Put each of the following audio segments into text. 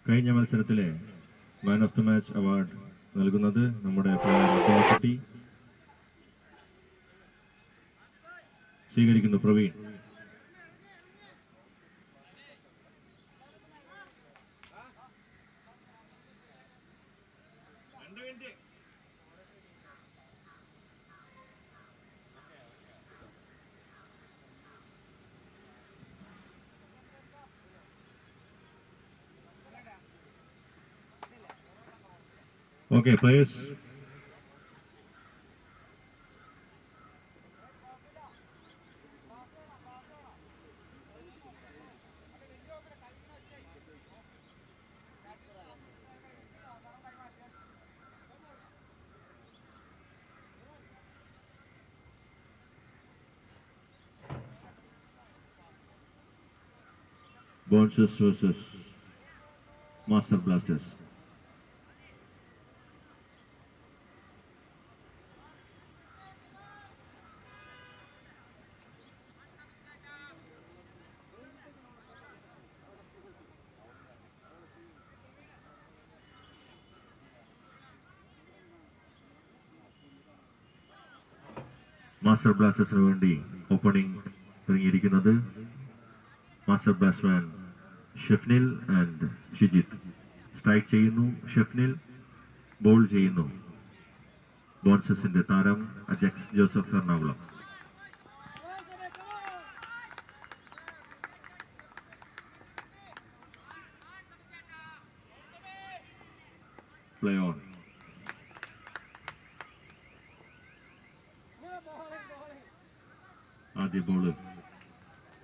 കഴിഞ്ഞ മത്സരത്തിലെ man of the match award നൽകുന്നത് നമ്മുടെ കുട്ടി സ്വീകരിക്കുന്നു. Praveen. Okay, players. Bouncers versus Master Blasters. Master ബ്ലാസ്റ്റേഴ്സിന് വേണ്ടി ഓപ്പണിംഗ് ഇറങ്ങിയിരിക്കുന്നത് master batsman Shefnil and Shijith. Strike ചെയ്യുന്നു ഷെഫ്നിൽ, ബോൾ ചെയ്യുന്നു ബോൺസസിന്റെ താരം Ajax Joseph Ernakulam. Play on. ആദ്യ ബോള്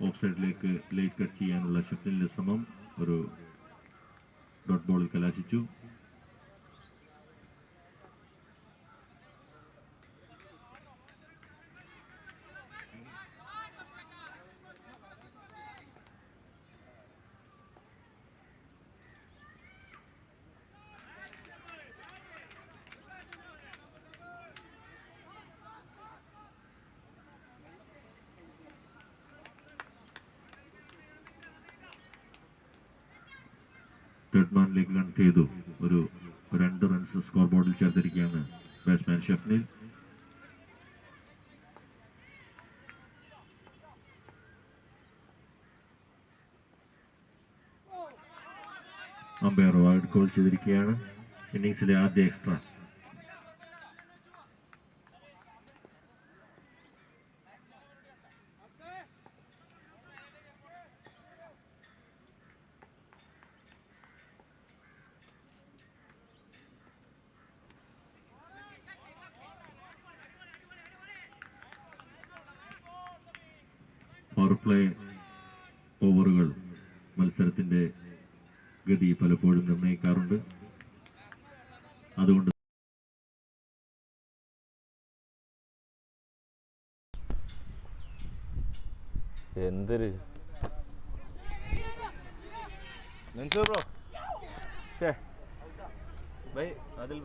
ഓഫ് സൈഡിലേക്ക് ലേറ്റ് കട്ട് ചെയ്യാനുള്ള ഷെഫ്ലിന്റെ ശ്രമം ഒരു ഡോട്ട് ബോളിൽ കലാശിച്ചു. തേർഡ് മാനിലേക്ക് കണക്ട് ചെയ്തു. ഒരു 2 റൺസ് സ്കോർ ബോർഡിൽ ചേർത്തിരിക്കുകയാണ് ബാറ്റ്സ്മാൻ ഷെഫ്നിൽ. അമ്പയർ വൈഡ് കോൾ ചെയ്തിരിക്കുകയാണ്. ഇന്നിംഗ്സിലെ ആദ്യ എക്സ്ട്രാ. പവർ പ്ലേ ഓവറുകൾ മത്സരത്തിന്റെ ഗതി പലപ്പോഴും നിർണ്ണയിക്കാറുണ്ട്. അതുകൊണ്ട് എന്തൊരു അതിൽ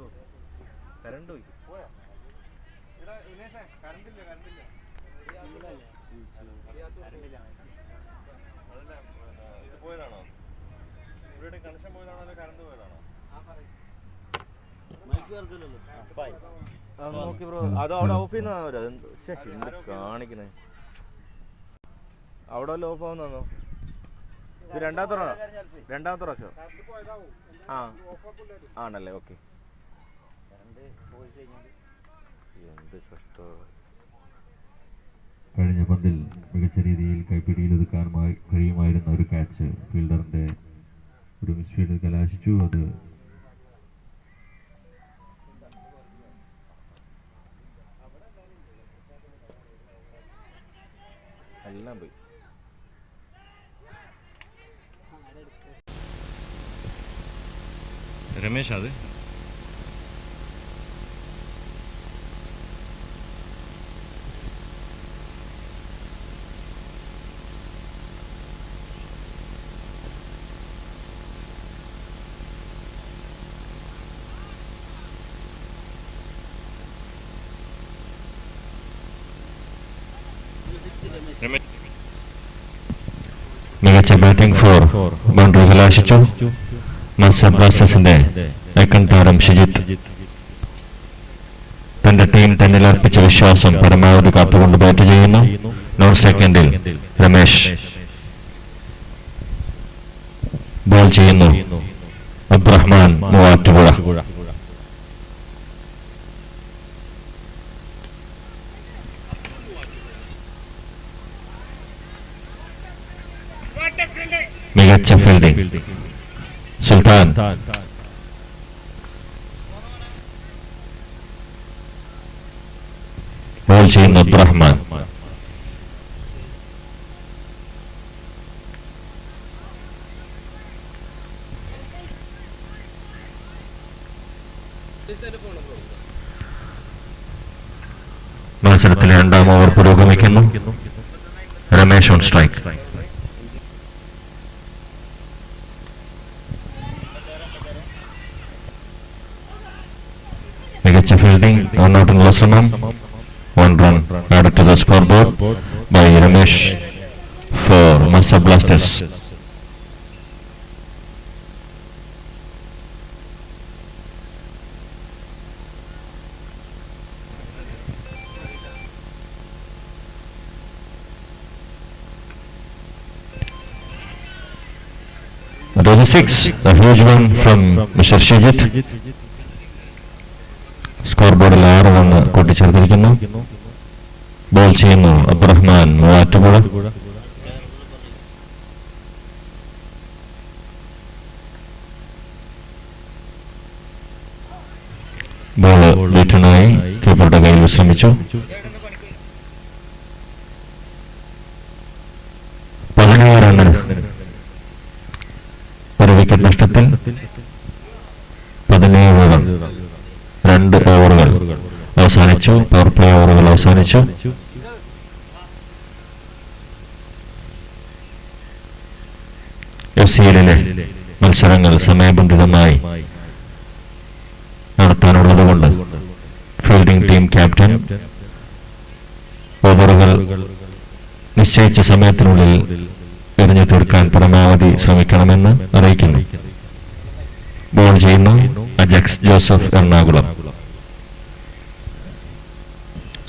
കറണ്ട് പോയി. പോയതാണോ? ഇവിടെ കണക്ഷൻ പോയതാണോ അല്ലെ കറണ്ട് പോയതാണോ? നോക്കി ബ്രോ, അത് അവിടെ ഓഫ് ചെയ്യുന്ന കാണിക്കണേ. അവിടെ വല്ല ഓഫ് ആവുന്നോ? ഇത് രണ്ടാമത്തെ പ്രാവശ്യം ആണല്ലേ? ഓക്കെ. എന്ത് കഷ്ടം. കഴിഞ്ഞ പന്തിൽ മികച്ച രീതിയിൽ കൈപ്പിടിയിൽ ഒതുക്കാൻ കഴിയുമായിരുന്ന ഒരു ക്യാച്ച് ഫീൽഡറിന്റെ ഒരു മിസ്ഫീൽഡിൽ കലാശിച്ചു. അത് എല്ലാം പോയി. രമേശ് അത് മികച്ച ബാറ്റിംഗ് ഫോർ ബൗണ്ടറി കലാശിച്ചു. മാസ്റ്റർ ബ്ലാസ്റ്റേഴ്സിന്റെ ഐക്കൺ താരം ഷിജിത്ത് തന്റെ ടീം തന്നിൽ അർപ്പിച്ച വിശ്വാസം പരമാവധി കാത്തുകൊണ്ട് ബാറ്റ് ചെയ്യുന്നു. നോൺ സെക്കൻഡിൽ രമേശ് ബോൾ ചെയ്യുന്നു. അബ്ദുറഹ്മാൻ മൂവാറ്റുപുഴ. മികച്ച ഫീൽഡിംഗ് സുൽത്താൻ. ബോൾ ചെയ്യുന്നു അബ്ദുറഹ്മാൻ. മത്സരത്തിലെ രണ്ടാം ഓവർ പുരോഗമിക്കുന്നു. Ramesh on strike. മികച്ച ഫീൽഡിംഗ്. റണ്ണൌട്ടിനുള്ള ശ്രമം. 1 run added to the scoreboard by Ramesh for Master Blasters. It was a 6, a huge one from Mr. Shijit. സ്കോർബോർഡിൽ 6 റൺ കൂട്ടിച്ചേർത്തിരിക്കുന്നു. ബോൾ ചെയ്യുന്നു അബ്ദുറഹ്മാൻ മൂവാറ്റുപുഴ. ബോൾ ബീറ്റനായി കീപ്പറുടെ കയ്യിൽ വിശ്രമിച്ചു. 17 റണ്ണിന് ഒരു വിക്കറ്റ് നഷ്ടത്തിൽ 17 റൺ. 2 ഓവറുകൾ അവസാനിച്ചു. പവർ പ്ലേ ഓവറുകൾ അവസാനിച്ചു. FCL മത്സരങ്ങൾ സമയബന്ധിതമായി നടത്താനുള്ളതുകൊണ്ട് ഫീൽഡിംഗ് ടീം ക്യാപ്റ്റൻ ഓവറുകൾ നിശ്ചയിച്ച സമയത്തിനുള്ളിൽ എറിഞ്ഞു തീർക്കാൻ പരമാവധി ശ്രമിക്കണമെന്ന് അറിയിക്കുന്നു. ബോൾ ചെയ്യുന്നു അജക്സ് ജോസഫ് എറണാകുളം.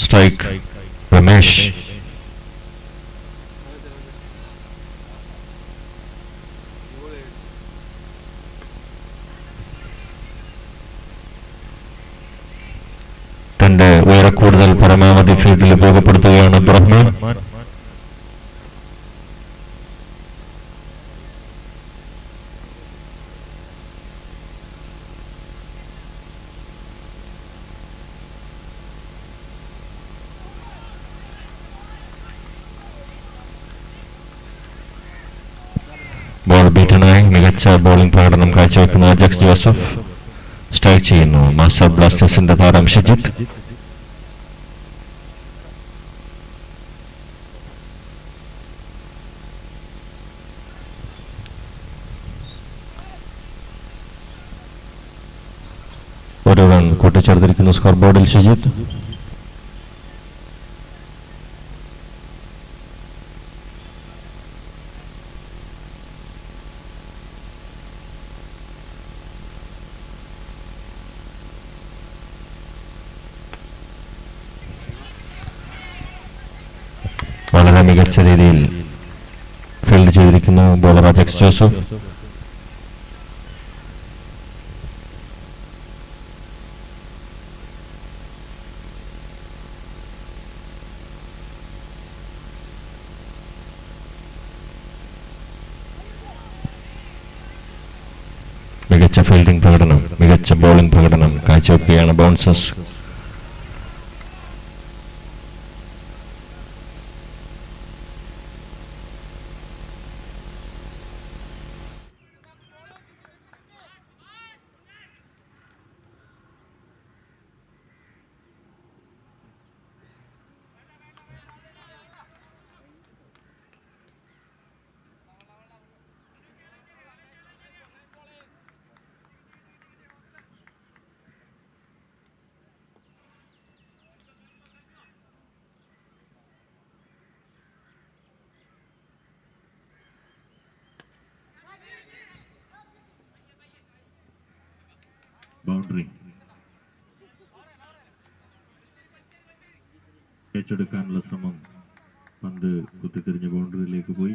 സ്ട്രൈക്ക് രമേശ്. തന്റെ ഉയരക്കൂടുതൽ പരമാവധി ഫീൽഡിൽ ഉപയോഗപ്പെടുത്തുകയാണ് അബ്ദുറഹ്മാൻ. ബോൾ ബീറ്റനായി മികച്ച ബോളിംഗ് പ്രകടനം കാഴ്ചവെക്കുന്ന അജക്സ് ജോസഫ് സ്ട്രൈക്ക് ചെയ്യുന്നു. മാസ്റ്റർ ബ്ലാസ്റ്റേഴ്സിന്റെ താരം ഷിജിത്ത്. ഒരു റൺ കൂട്ടിച്ചേർത്തിരിക്കുന്നു സ്കോർ ബോർഡിൽ ഷിജിത്ത്. വളരെ മികച്ച രീതിയിൽ ഫീൽഡ് ചെയ്തിരിക്കുന്നു ബോളർ അജക്സ് ജോസഫ്. മികച്ച ഫീൽഡിംഗ് പ്രകടനം, മികച്ച ബോളിംഗ് പ്രകടനം കാഴ്ചവെക്കുകയാണ് ബൗൺസേഴ്സ്. ബൗണ്ടറി. ഏറ്റെടുക്കാനുള്ള ശ്രമം, പന്ത് കുത്തിത്തിരിഞ്ഞ് ബൗണ്ടറിയിലേക്ക് പോയി.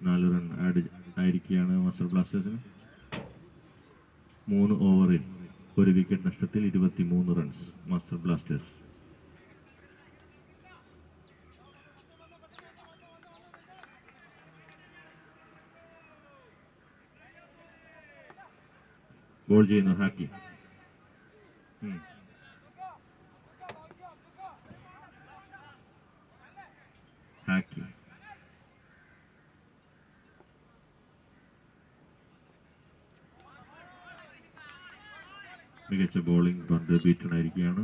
4 റൺ ആഡ് ആയിരിക്കുകയാണ് മാസ്റ്റർ ബ്ലാസ്റ്റേഴ്സിന്. 3 ഓവറിൽ 1 വിക്കറ്റ് നഷ്ടത്തിൽ 23 റൺസ് മാസ്റ്റർ ബ്ലാസ്റ്റേഴ്സ്. ബോൾ ചെയ്യുന്നു ഹാക്കി. ഹാക്കി മികച്ച ബോളിംഗ്. പന്ത് ബീറ്റണായിരിക്കുകയാണ്.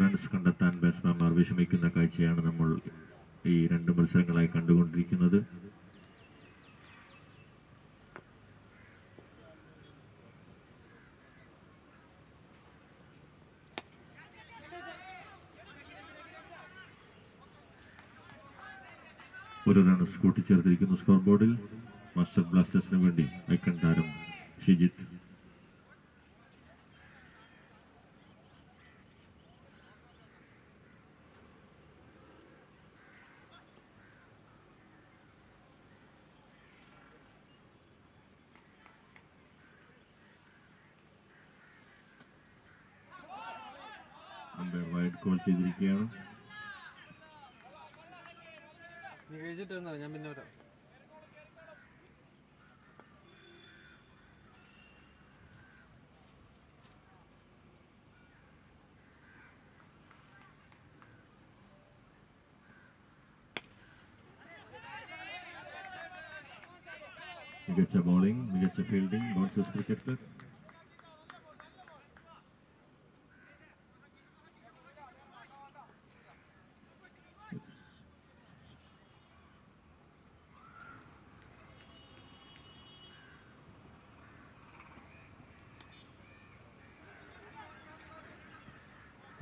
റൺസ് കണ്ടെത്താൻ ബാറ്റ്സ്മാൻമാർ വിഷമിക്കുന്ന കാഴ്ചയാണ് നമ്മൾ ഈ 2 മത്സരങ്ങളായി കണ്ടുകൊണ്ടിരിക്കുന്നത്. ഒരു റൺസ് കൂട്ടിച്ചേർത്തിരിക്കുന്നു സ്കോർ ബോർഡിൽ. മാസ്റ്റർ ബ്ലാസ്റ്റേഴ്സിന് വേണ്ടി ഐക്കൺ താരം ഷിജിത്ത്. അമ്പയർ വൈഡ് കോൾ ചെയ്തിരിക്കുകയാണ്. ഞാൻ പിന്നെ വരാം. മികച്ച ബോളിംഗ്, മികച്ച ഫീൽഡിംഗ് ബൗൺസേഴ്സ് ക്രിക്കറ്റ് ക്ലബ്.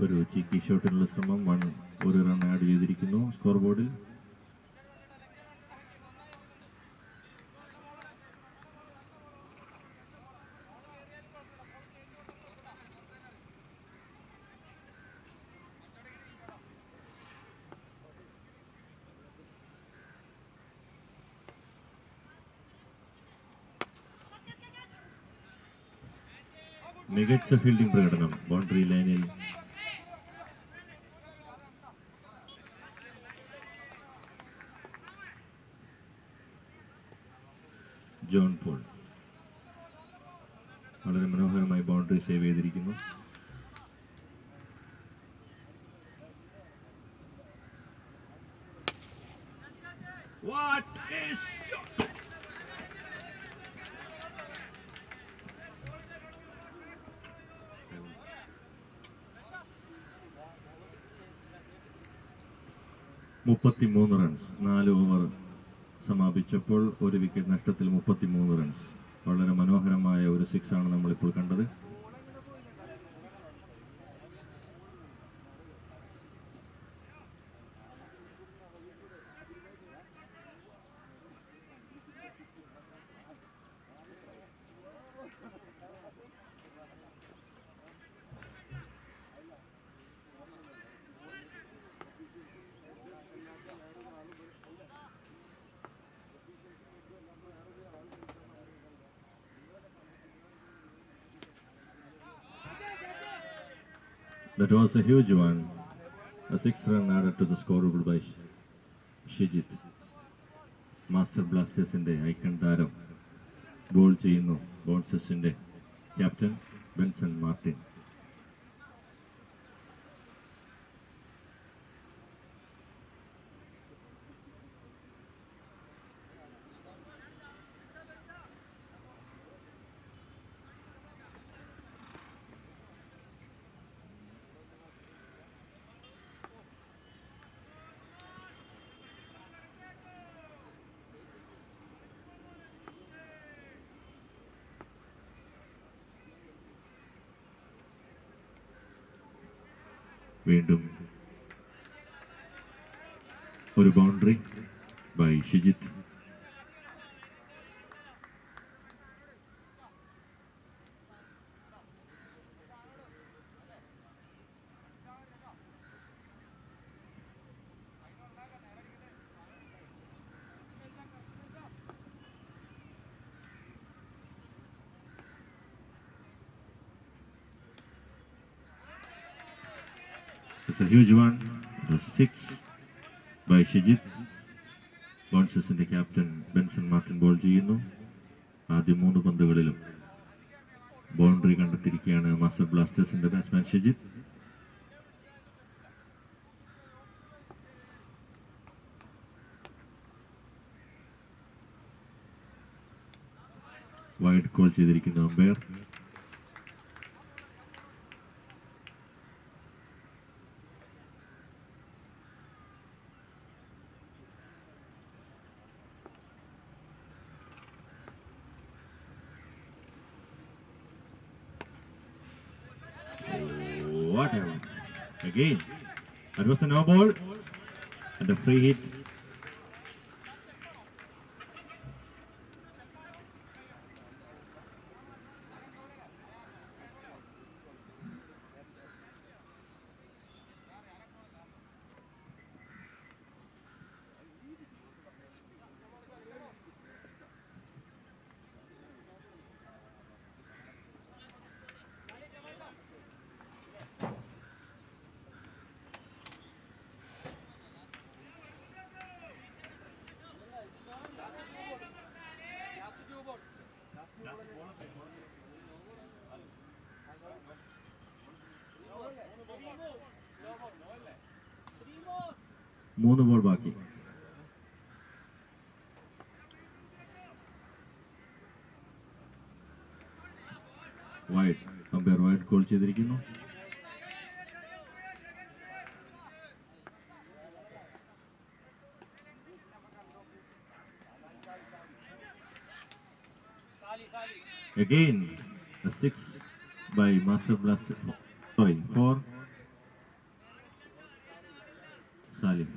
ഒരു ചീക്കി ഷോട്ടിനുള്ള ശ്രമം. 1 റൺ ആഡ് ചെയ്തിരിക്കുന്നു സ്കോർ ബോർഡിൽ. മികച്ച ഫീൽഡിംഗ് പ്രകടനം. ബൗണ്ടറി ലൈനിൽ ജോൺ പോൾ വളരെ മനോഹരമായി ബൗണ്ടറി സേവ് ചെയ്തിരിക്കുന്നു. What a shot! മുപ്പത്തിമൂന്ന് റൺസ് 4 ഓവർ സമാപിച്ചപ്പോൾ 1 വിക്കറ്റ് നഷ്ടത്തിൽ 33 റൺസ്. വളരെ മനോഹരമായ ഒരു 6 ആണ് നമ്മളിപ്പോൾ കണ്ടത്. That was a huge one. A 6 run added to the scoreboard by Shijit. Master ബ്ലാസ്റ്റേഴ്സിന്റെ ഐക്കൺ താരം ഗോൾ ചെയ്യുന്നു. ബൗൺസേഴ്സിന്റെ ക്യാപ്റ്റൻ ബെൻസൺ മാർട്ടിൻ. വീണ്ടും ഒരു boundary by Shijith. It's a huge one. It was 6 by Shijit. ബൗൺസേഴ്സിന്റെ ക്യാപ്റ്റൻ ബെൻസൺ മാർട്ടിൻ ബോൾ ചെയ്യുന്നു. ആദ്യ 3 പന്തുകളിലും ബൗണ്ടറി കണ്ടെത്തിയിരിക്കുകയാണ് മാസ്റ്റർ ബ്ലാസ്റ്റേഴ്സിന്റെ ബാറ്റ്സ്മാൻ ഷിജിത്ത്. വൈഡ് കോൾ ചെയ്തിരിക്കുന്നു umpire. Whatever. Again, that was a no ball and a free hit. മൂന്ന് ball ബാക്കി. Wide, umpire wide call ചെയ്തിരിക്കുന്നു. Again, a 6 by Master Blaster. Sorry, 4. Salim.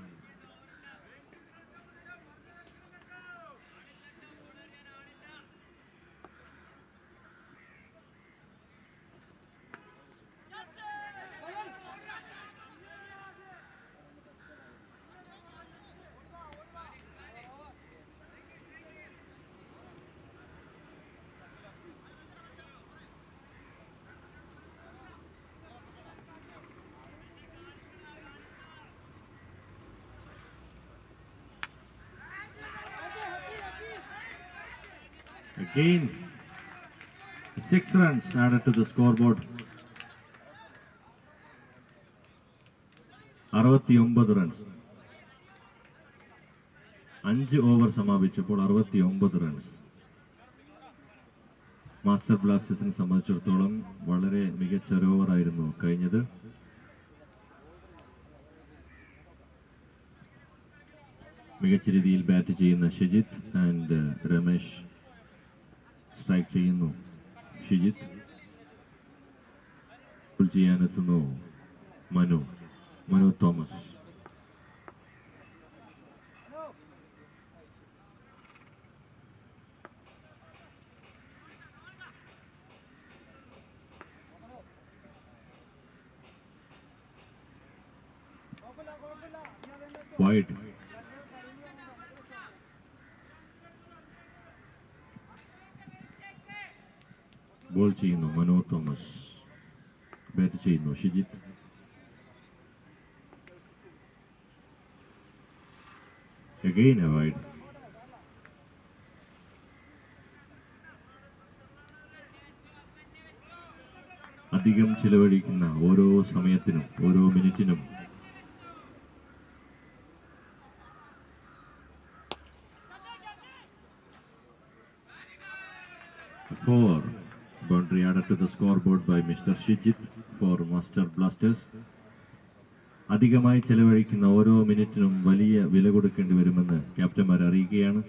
Again, 6 runs added to the scoreboard. 69 runs. 5 over സമാപിച്ചപ്പോൾ 69 runs. Master ബ്ലാസ്റ്റേഴ്സിനെ സംബന്ധിച്ചിടത്തോളം വളരെ മികച്ച ഒരു ഓവറായിരുന്നു കഴിഞ്ഞത്. മികച്ച രീതിയിൽ ബാറ്റ് ചെയ്യുന്ന ഷിജിത്ത് ആൻഡ് രമേശ് സ്ട്രൈക്ക് ചെയ്യുന്നു. ഷിജിത്ത് ചെയ്യാനെത്തുന്നു മനു തോമസ്. വൈഡ്, ബോൾ ചെയ്യുന്നു മനു തോമസ്. ബാറ്റ് ചെയ്യുന്നു ഷിജിത്ത്. Again a wide. അധികം ചിലവഴിക്കുന്ന ഓരോ സമയത്തിനും ഓരോ മിനിറ്റിനും four. Boundary added to the scoreboard by Mr. Shijit for Master Blasters. അധികമായി ചെലവഴിക്കുന്ന ഓരോ മിനിറ്റിനും വലിയ വില കൊടുക്കേണ്ടി വരുമെന്ന് ക്യാപ്റ്റന്മാർ അറിയിക്കുകയാണ്.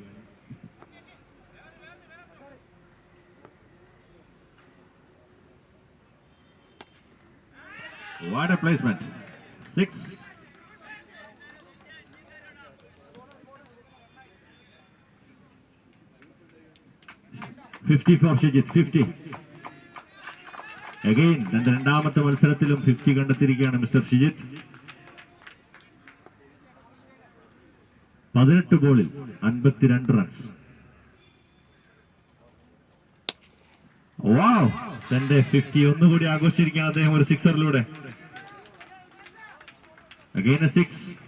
What a placement. 6. $50 for Shijit. 50. Again, രണ്ടാമത്തെ മത്സരത്തിലും 50 കണ്ടെത്തിയിരിക്കുകയാണ് മിസ്റ്റർ ഷിജിത്ത്. 18 ബോളിൽ 52 റൺസ്. വാവ്, തന്റെ 50 ഒന്നുകൂടി ആഘോഷിച്ചിരിക്കുകയാണ് അദ്ദേഹം ഒരു സിക്സറിലൂടെ. Again a 6.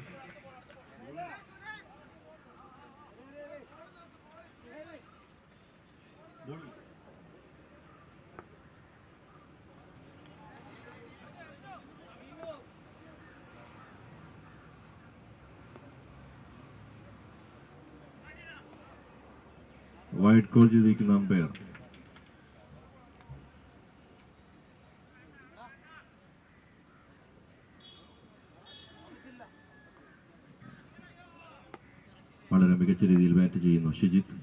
Wide call ചെയ്തിരിക്കുന്ന അമ്പയർ. വളരെ മികച്ച രീതിയിൽ ബാറ്റ് ചെയ്യുന്നു ഷിജിത്ത്.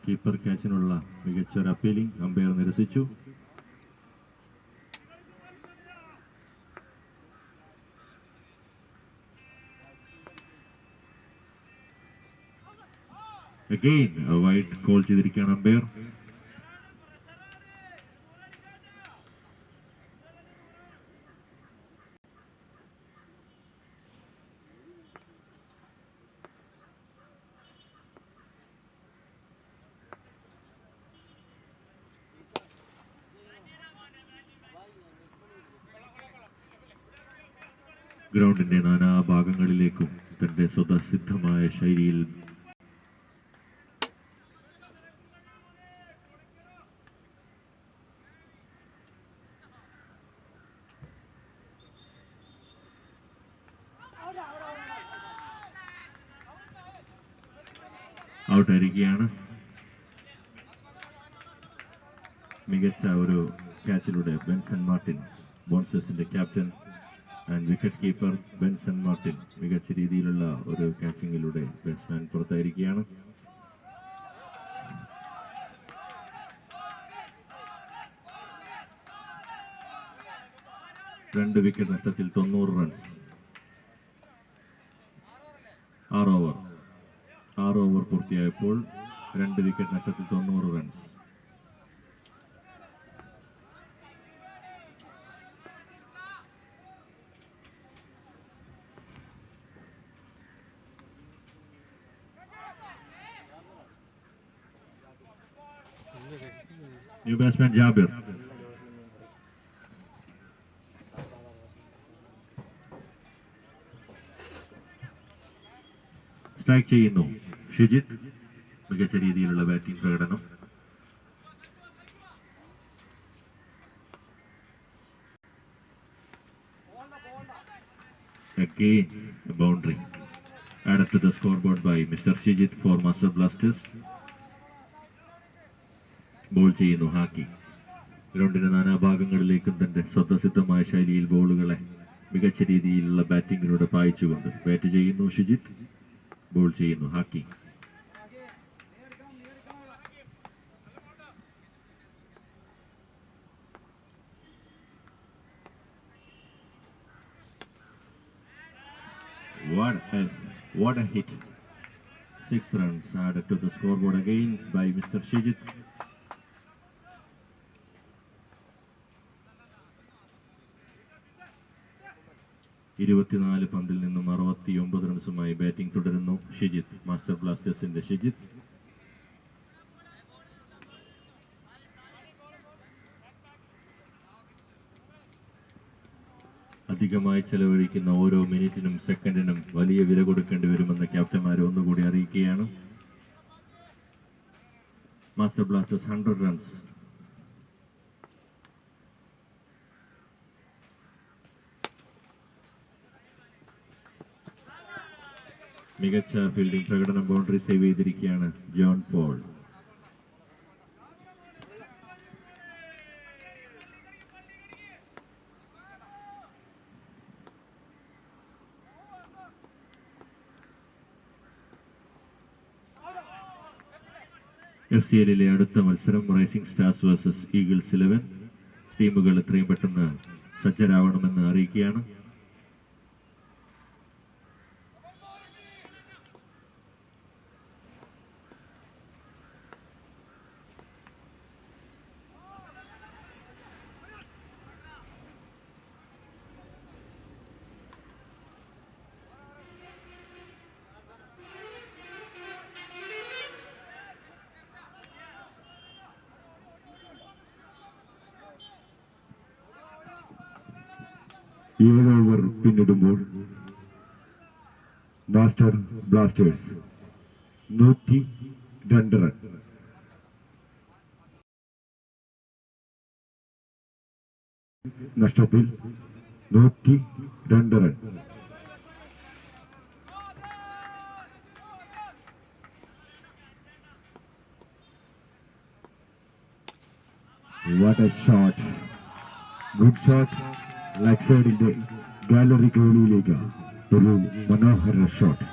കീപ്പർ ക്യാച്ചിനുള്ള മികച്ച ഒരു അപ്പീലിംഗ് അമ്പയർ നിരസിച്ചു. Again a wide call ചെയ്തിരിക്കുകയാണ് അമ്പയർ. ഗ്രൗണ്ടിന്റെ നാനാഭാഗങ്ങളിലേക്കും തന്റെ സ്വതസിദ്ധമായ ശൈലിയിൽ ഔട്ടായിരിക്കുകയാണ്. മികച്ച ഒരു ക്യാച്ചിലൂടെ ബെൻസൺ മാർട്ടിൻ, ബോൺസസിന്റെ captain and wicket keeper Benson Martin, മികച്ച രീതിയിലുള്ള ഒരു ക്യാച്ചിങ്ങിലൂടെ ബാറ്റ്സ്മാൻ പുറത്തായിരിക്കുകയാണ്. രണ്ട് വിക്കറ്റ് നഷ്ടത്തിൽ 90 റൺസ്. 6 ഓവർ പൂർത്തിയായപ്പോൾ 2 വിക്കറ്റ് നഷ്ടത്തിൽ 90 runs. New batsman Jabir. Strike ചെയ്യുന്നു ഷിജിത്ത്. മികച്ച രീതിയിലുള്ള ബാറ്റിംഗ് പ്രകടനം. Again a boundary added to the scoreboard by Mr. Shijit for Master Blasters. Ball ചെയ്യുന്നു ഹാക്കി. ഗ്രൗണ്ടിന്റെ നാനാഭാഗങ്ങളിലേക്കും തന്റെ സ്വതസിദ്ധമായ ശൈലിയിൽ ബോളുകളെ മികച്ച രീതിയിലുള്ള ബാറ്റിംഗിലൂടെ പായിച്ചുകൊണ്ട് ബാറ്റ് ചെയ്യുന്നു ഷിജിത്ത്. ബോൾ ചെയ്യുന്നു ഹാക്കി. What a hit. 6 runs added to the scoreboard again by Mr. Shijit. പന്തിൽ നിന്നും 69 റൺസുമായി ബാറ്റിംഗ് തുടരുന്നു ഷിജിത്ത്. മാസ്റ്റർ ബ്ലാസ്റ്റേഴ്സിന്റെ ഷിജിത്ത്. അധികമായി ചെലവഴിക്കുന്ന ഓരോ മിനിറ്റിനും സെക്കൻഡിനും വലിയ വില കൊടുക്കേണ്ടി വരുമെന്ന് ക്യാപ്റ്റന്മാരെ ഒന്നുകൂടി അറിയിക്കുകയാണ്. Master Blasters 100 runs. മികച്ച ഫീൽഡിംഗ് പ്രകടനം. ബൗണ്ടറി സേവ് ചെയ്തിരിക്കുകയാണ് ജോൺ പോൾ. FCL അടുത്ത മത്സരം റൈസിംഗ് സ്റ്റാർസ് വേഴ്സസ് ഈഗിൾസ് 11. ടീമുകൾ എത്രയും പെട്ടെന്ന് സജ്ജരാവണമെന്ന് അറിയിക്കുകയാണ്. 7 ഓവർ പിന്നിടുമ്പോൾ മാസ്റ്റർ ബ്ലാസ്റ്റേഴ്സ് 102 റൺ. നഷ്ടത്തിൽ 102 run. What a shot! Good shot. Leg സൈഡിന്റെ ഗാലറി ഗോളിയിലേക്ക് ഒരു മനോഹര ഷോട്ട്.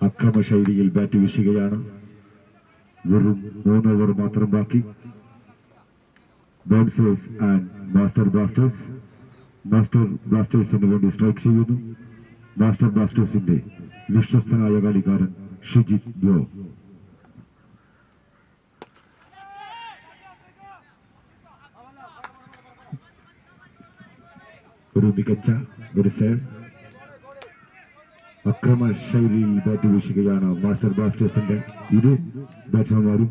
അക്രമശൈലിയിൽ ബാറ്റ് വീശുകയാണ്. വെറും 3 ഓവർ മാത്രം ബാക്കി. Bouncers and master Blasters. Master ബ്ലാസ്റ്റേഴ്സിന് വേണ്ടി സ്ട്രൈക്ക് ചെയ്യുന്നു മാസ്റ്റർ ബ്ലാസ്റ്റേഴ്സിന്റെ വിശ്വസ്തനായ കളിക്കാരൻ ഷിജിത് ബ്രോ. ഒരു മികച്ച ഒരു സേവ്. അക്രമ ശൈലിയിൽ ബാറ്റ് വീശുകയാണ് മാസ്റ്റർ ബ്ലാസ്റ്റേഴ്സിന്റെ ഇരു ബാറ്റ്സ്മാൻമാരും.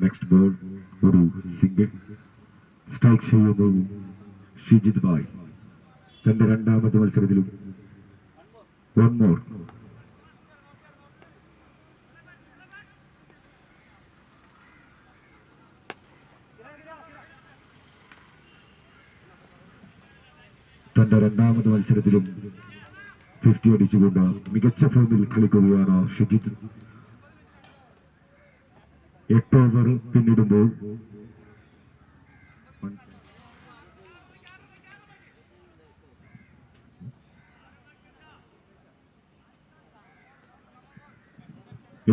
നെക്സ്റ്റ് ബോൾ ഒരു സിംഗിൾ. സ്ട്രൈക്ക് ചെയ്യുന്നു ഷിജിത് ഭായ്. തന്റെ രണ്ടാമത്തെ മത്സരത്തിലും 1 മോർ. തന്റെ രണ്ടാമത്തെ മത്സരത്തിലും 50 അടിച്ചുകൊണ്ട് മികച്ച ഫോമിൽ കളിക്കുകയാണ് ഷിജിത്. 8 ഓവർ പിന്നിടുമ്പോൾ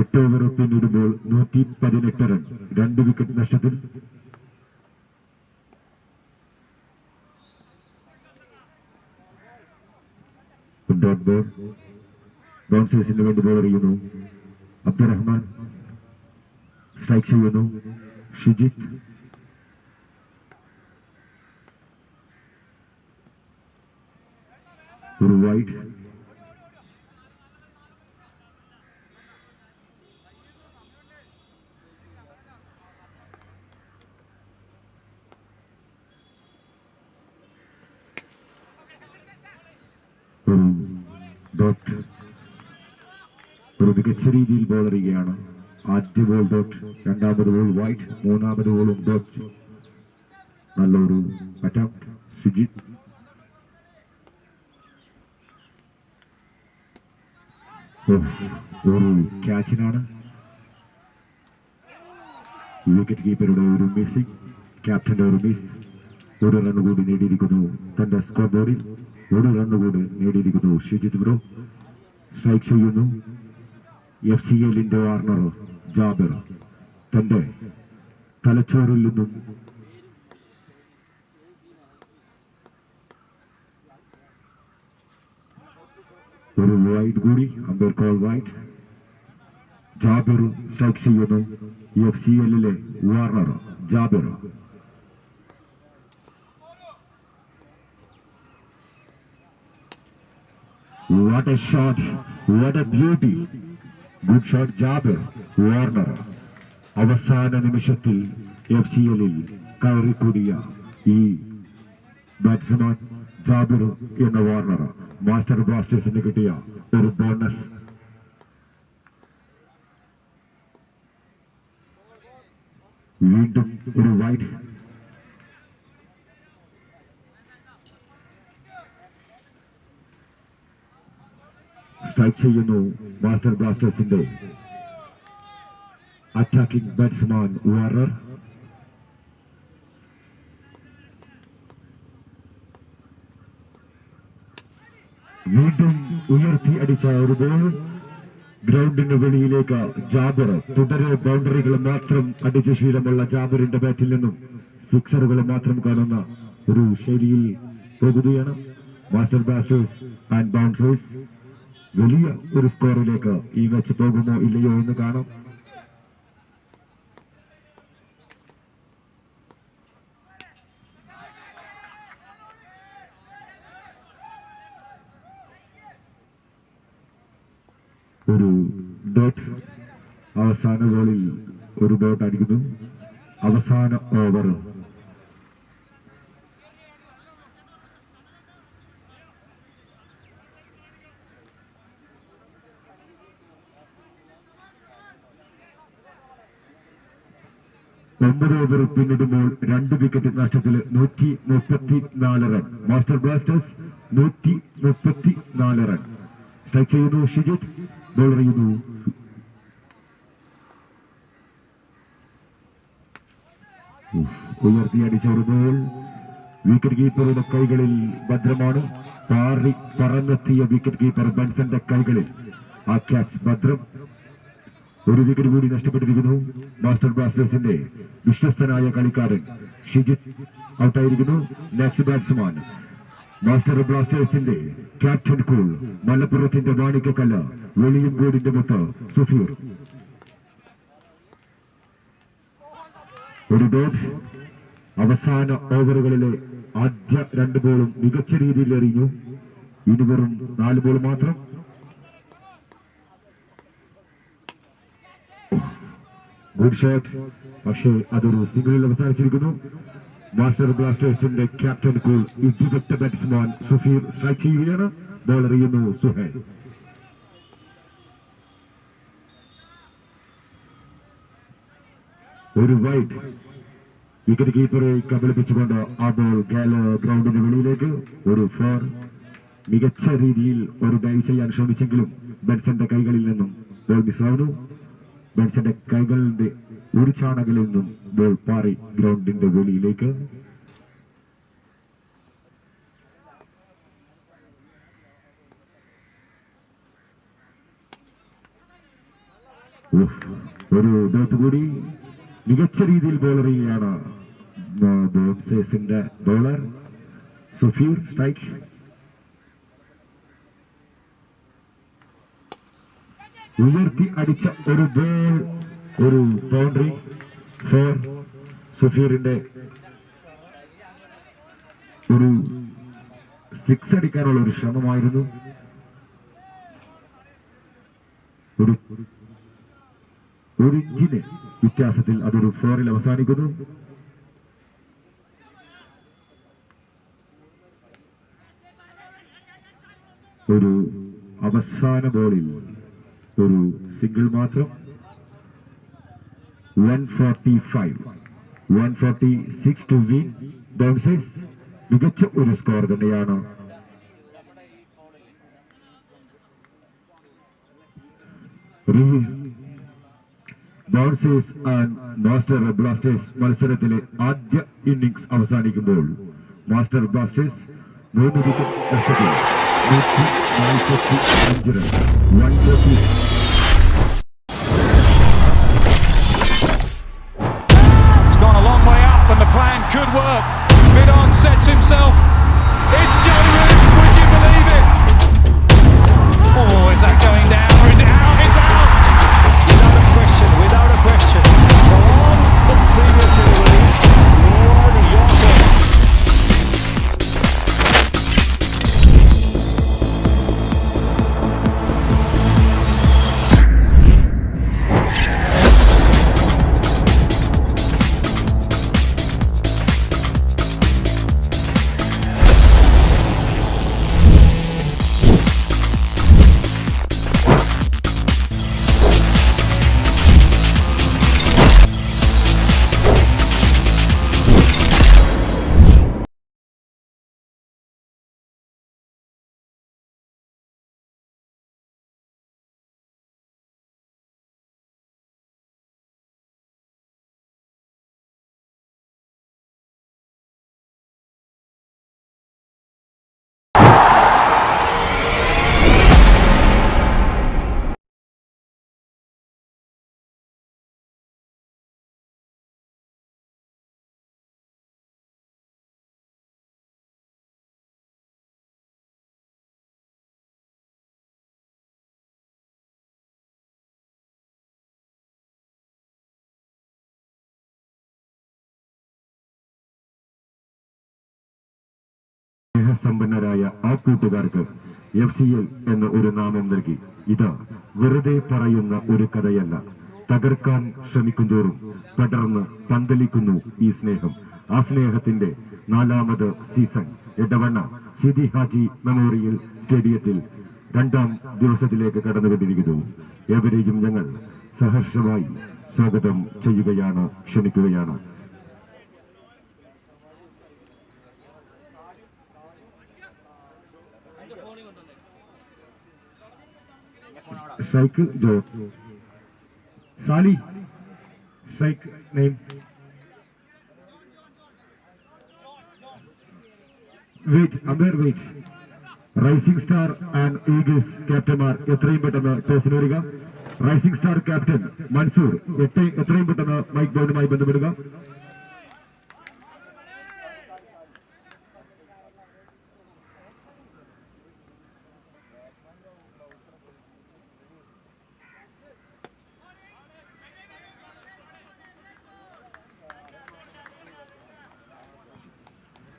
എട്ട് ഓവർ പിന്നിടുമ്പോൾ 118 റൺ. 2 വിക്കറ്റ് നഷ്ടത്തിൽ. Dot ball. ബൗൺസേഴ്സിന് വേണ്ടി ബോൾ എറിയുന്നു അബ്ദുറഹ്മാൻ. സ്ട്രൈക്ക് ചെയ്യുന്നു ഷിജിത്. ഒരു വൈഡ്. ഒരു ഡോട്ട്. ഒരു മികച്ച രീതിയിൽ ബോൾ എറിയുകയാണ്. ആദ്യ ബോൾ ഡോട്ട്, രണ്ടാമത് ബോൾ വൈഡ്, മൂന്നാമത് ബോളും ഡോട്ട്. നല്ലൊരു അറ്റംപ്റ്റ് ഷിജിത്. ഒരു ക്യാച്ചിനാണ്. വിക്കറ്റ് കീപ്പറുടെ ഒരു മിസ്സിംഗ്, ക്യാപ്റ്റന്റെ ഒരു മിസ്. 1 റൺ കൂടി നേടിയിരിക്കുന്നു തന്റെ സ്കോർ ബോർഡിൽ. 1 റൺ കൂടി നേടിയിരിക്കുന്നു ഷിജിത് ബ്രോ. സ്ട്രൈക്ക് ചെയ്യുന്നു FCLന്റെ വാർണർ ജാബിർ. തന്റെ തലച്ചോറിൽ നിന്നും ഒരു വൈഡ് കൂടി. Umpire call wide. Jabir strike ചെയ്യുന്നു FCLലെ Warner Jabir. What a shot! What a beauty! Good shot, Jabir. Warner. അവസാന നിമിഷത്തിൽ FCLൽ കയറിക്കൂടിയ ഈ ബാറ്റ്സ്മാൻ ജാബിർ എന്ന വാർണർ മാസ്റ്റർ ബ്ലാസ്റ്റേഴ്സിന് കിട്ടിയ ഒരു ബോണസ്. വീണ്ടും ഒരു വൈഡ്. സ്ട്രൈക്ക് ചെയ്യുന്നു മാസ്റ്റർ ബ്ലാസ്റ്റേഴ്സിന്റെ അറ്റാക്കിംഗ് ബാറ്റ്സ്മാൻ വാർണർ. വീണ്ടും ഉയർത്തി അടിച്ച ഒരു ബോൾ. ഗ്രൗണ്ടിന് വെളിയിലേക്ക് ജാബർ. തുടരെ ബൗണ്ടറികൾ മാത്രം അടിച്ച ശീലമുള്ള ജാബറിന്റെ ബാറ്റിൽ നിന്നും സിക്സറുകൾ മാത്രം കാണുന്ന ഒരു ശൈലിയിൽ പോകുകയാണ് മാസ്റ്റർ ബ്ലാസ്റ്റേഴ്സ് ആൻഡ് ബൗൺസേഴ്സ്. വലിയ ഒരു സ്കോറിലേക്ക് ഈ മാച്ച് പോകുമോ ഇല്ലയോ എന്ന് കാണാം. ഒരു ഡോട്ട് അവസാന ബോളിൽ ഒരു ഡോട്ട് അടിക്കുന്നു. അവസാന ഓവർ. ഒമ്പത് ഓവർ പിന്നിടുമ്പോൾ 2 വിക്കറ്റ് നഷ്ടത്തിൽ 134 run. Master Blasters 134 run. Strike ചെയ്യുന്നു ഷിജിത്ത്, ബോളർ ചെയ്യുന്നു ഉയർത്തിയടിച്ച ഒരു ബോൾ വിക്കറ്റ് കീപ്പറുടെ കൈകളിൽ ഭദ്രമാണ്. പാറി പറന്നെത്തിയ വിക്കറ്റ് കീപ്പർ ബെൻസന്റെ കൈകളിൽ ആ ക്യാച്ച് ഭദ്രം. ഒരു വിക്കറ്റ് കൂടി നഷ്ടപ്പെട്ടിരിക്കുന്നു. മാസ്റ്റർ ബ്ലാസ്റ്റേഴ്സിന്റെ വിശ്വസ്തനായ കളിക്കാരൻ ഷിജിത്ത് ഔട്ടായിരിക്കുന്നു. നെക്സ്റ്റ് ബാറ്റ്സ്മാൻ മാസ്റ്റർ ബ്ലാസ്റ്റേഴ്സിന്റെ ക്യാപ്റ്റൻ കൂൾ, മലപ്പുറത്തിന്റെ മാണിക്കക്കല്ല്, വെളിയങ്കോടിന്റെ മുത്ത് സുഫീർ. ഒരു ഡോട്ട്. അവസാന ഓവറുകളിലെ ആദ്യ 2 ബോളും മികച്ച രീതിയിൽ എറിഞ്ഞു. ഇനി വെറും 4 ബോൾ മാത്രം. ഗുഡ് ഷോട്ട്, പക്ഷേ അതൊരു സിംഗിളിൽ അവസാനിച്ചിരിക്കുന്നു. മാസ്റ്റർ ബ്ലാസ്റ്റേഴ്സിന്റെ ക്യാപ്റ്റൻ കൂൾ വിദഗ്ധ ബാറ്റ്സ്മാൻ സുഫീർ സ്ട്രൈക്ക് ചെയ്യുകയാണ്. ബോളർ ചെയ്യുന്നു സുഹൈൽ. ഒരു വൈഡ്. വിക്കറ്റ് കീപ്പറെ കബളിപ്പിച്ചുകൊണ്ട് ആ ബോൾ ഗ്രൗണ്ടിന് വെളിയിലേക്ക്. ഒരു 4. മികച്ച രീതിയിൽ ഒരു ഡൈവ് ചെയ്യാൻ ശ്രമിച്ചെങ്കിലും ബെൻസന്റെ കൈകളിൽ നിന്നും ബോൾ മിസ്സാവുന്നു. ബെൻസന്റെ കൈകളുടെ ഒരു ചാണകളിൽ നിന്നും ബോൾ പാറി ഗ്രൗണ്ടിന്റെ വെളിയിലേക്ക്. ഒരു ഡോട്ട് കൂടി. മികച്ച രീതിയിൽ ബോളർ ചെയ്യുകയാണ് ബോൺസേഴ്സിന്റെ ബോളർ സുഫീർ. സ്ട്രൈക്ക്. ഉയർത്തി അടിച്ച ഒരു ബോൾ, ഒരു ബൗണ്ടറി. 4. സുഫീറിന്റെ ഒരു 6 അടിക്കാനുള്ള ഒരു ശ്രമമായിരുന്നു. ഒരു ഇഞ്ചിന് വ്യത്യാസത്തിൽ അതൊരു 4-ൽ അവസാനിക്കുന്നു. ഒരു അവസാന ബോളിൽ ഒരു സിംഗിൾ മാത്രം. 146 ടു വിൻ. ബൗൺസേഴ്സ് മികച്ച ഒരു സ്കോർ തന്നെയാണ്. ബൗൺസേഴ്സ് ആൻഡ് മാസ്റ്റർ ബ്ലാസ്റ്റേഴ്സ് മത്സരത്തിലെ ആദ്യ ഇന്നിംഗ്സ് അവസാനിക്കുമ്പോൾ മാസ്റ്റർ ബ്ലാസ്റ്റേഴ്സ് 3 വിക്കറ്റ് നഷ്ടത്തിൽ 145 run. 140. Plan could work. Midon sets himself. It's Joe Root. Would you believe it? Oh, is that going down or is it out? It's out. Without a question. Without a question. For all the previous deliveries, Lord Yorkers. കൂട്ടുകാർക്ക് FCL എന്ന ഒരു നാമം നൽകി. ഇത് വെറുതെ പറയുന്ന ഒരു കഥയല്ല. തകർക്കാൻ ശ്രമിക്കുന്തോറും പടർന്ന് പന്തലിക്കുന്നു ഈ സ്നേഹം. ആ സ്നേഹത്തിന്റെ 4ാമത് സീസൺ എടവണ്ണ സിദി ഹാജി മെമ്മോറിയൽ സ്റ്റേഡിയത്തിൽ 2ാം ദിവസത്തിലേക്ക് കടന്നുകൊണ്ടിരിക്കുന്നു. എവരെയും ഞങ്ങൾ സഹർഷമായി സ്വാഗതം ചെയ്യുകയാണ്, ക്ഷണിക്കുകയാണ്. സ്ട്രൈക്ക് ജോ സാലി, strike name wait, umpire wait. Rising star and Eagles ക്യാപ്റ്റന്മാർ എത്രയും പെട്ടെന്ന് ടോസിന് വരിക. റൈസിംഗ് സ്റ്റാർ ക്യാപ്റ്റൻ മൻസൂർ എത്രയും പെട്ടെന്ന് മൈക്ക് ബോർഡുമായി ബന്ധപ്പെടുക.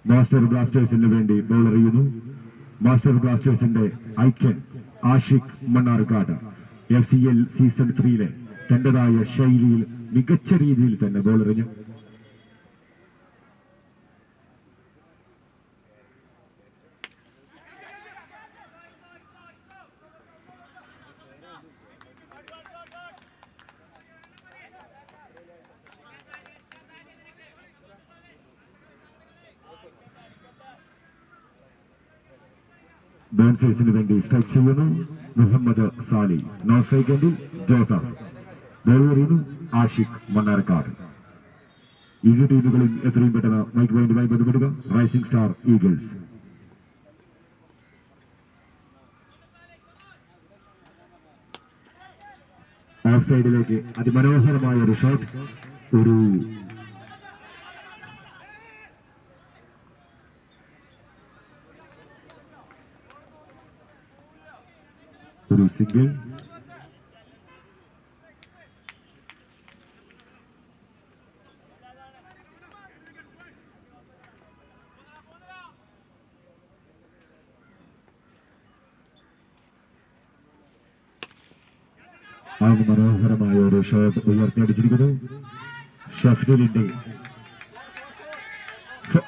മാസ്റ്റർ ബ്ലാസ്റ്റേഴ്സിന് വേണ്ടി ബോളർ ചെയ്യുന്നു. മാസ്റ്റർ ബ്ലാസ്റ്റേഴ്സിന്റെ ഐക്യൻ ആഷിഖ് മണ്ണാർക്കാട് FCL സീസൺ 3 തന്റേതായ ശൈലിയിൽ മികച്ച രീതിയിൽ തന്നെ ബോളറിഞ്ഞു. ബേൺസേഴ്സിന് വേണ്ടി സ്ട്രൈക്ക് ചെയ്യുന്നു മുഹമ്മദ് സാലി. നോൺ സ്ട്രൈക്ക് എൻഡിൽ ജോസഫ്. ബോൾ എറിയുന്നു ആഷിഖ് മണ്ണാർക്കാട്. ഇരു ടീമുകളും എത്രയും പെട്ടെന്ന് മൈക്ക് പോയിന്റുമായി ബന്ധപ്പെടുക. Rising star Eagles. ഓഫ് സൈഡിലേക്ക് അതിമനോഹരമായ ഒരു ഷോട്ട്. ഒരു സിംഗിൾ. മനോഹരമായ ഒരു ഷോട്ട് ഉയർത്തിയടിച്ചിരിക്കുന്നു. ഷഫ്ലിന്റെ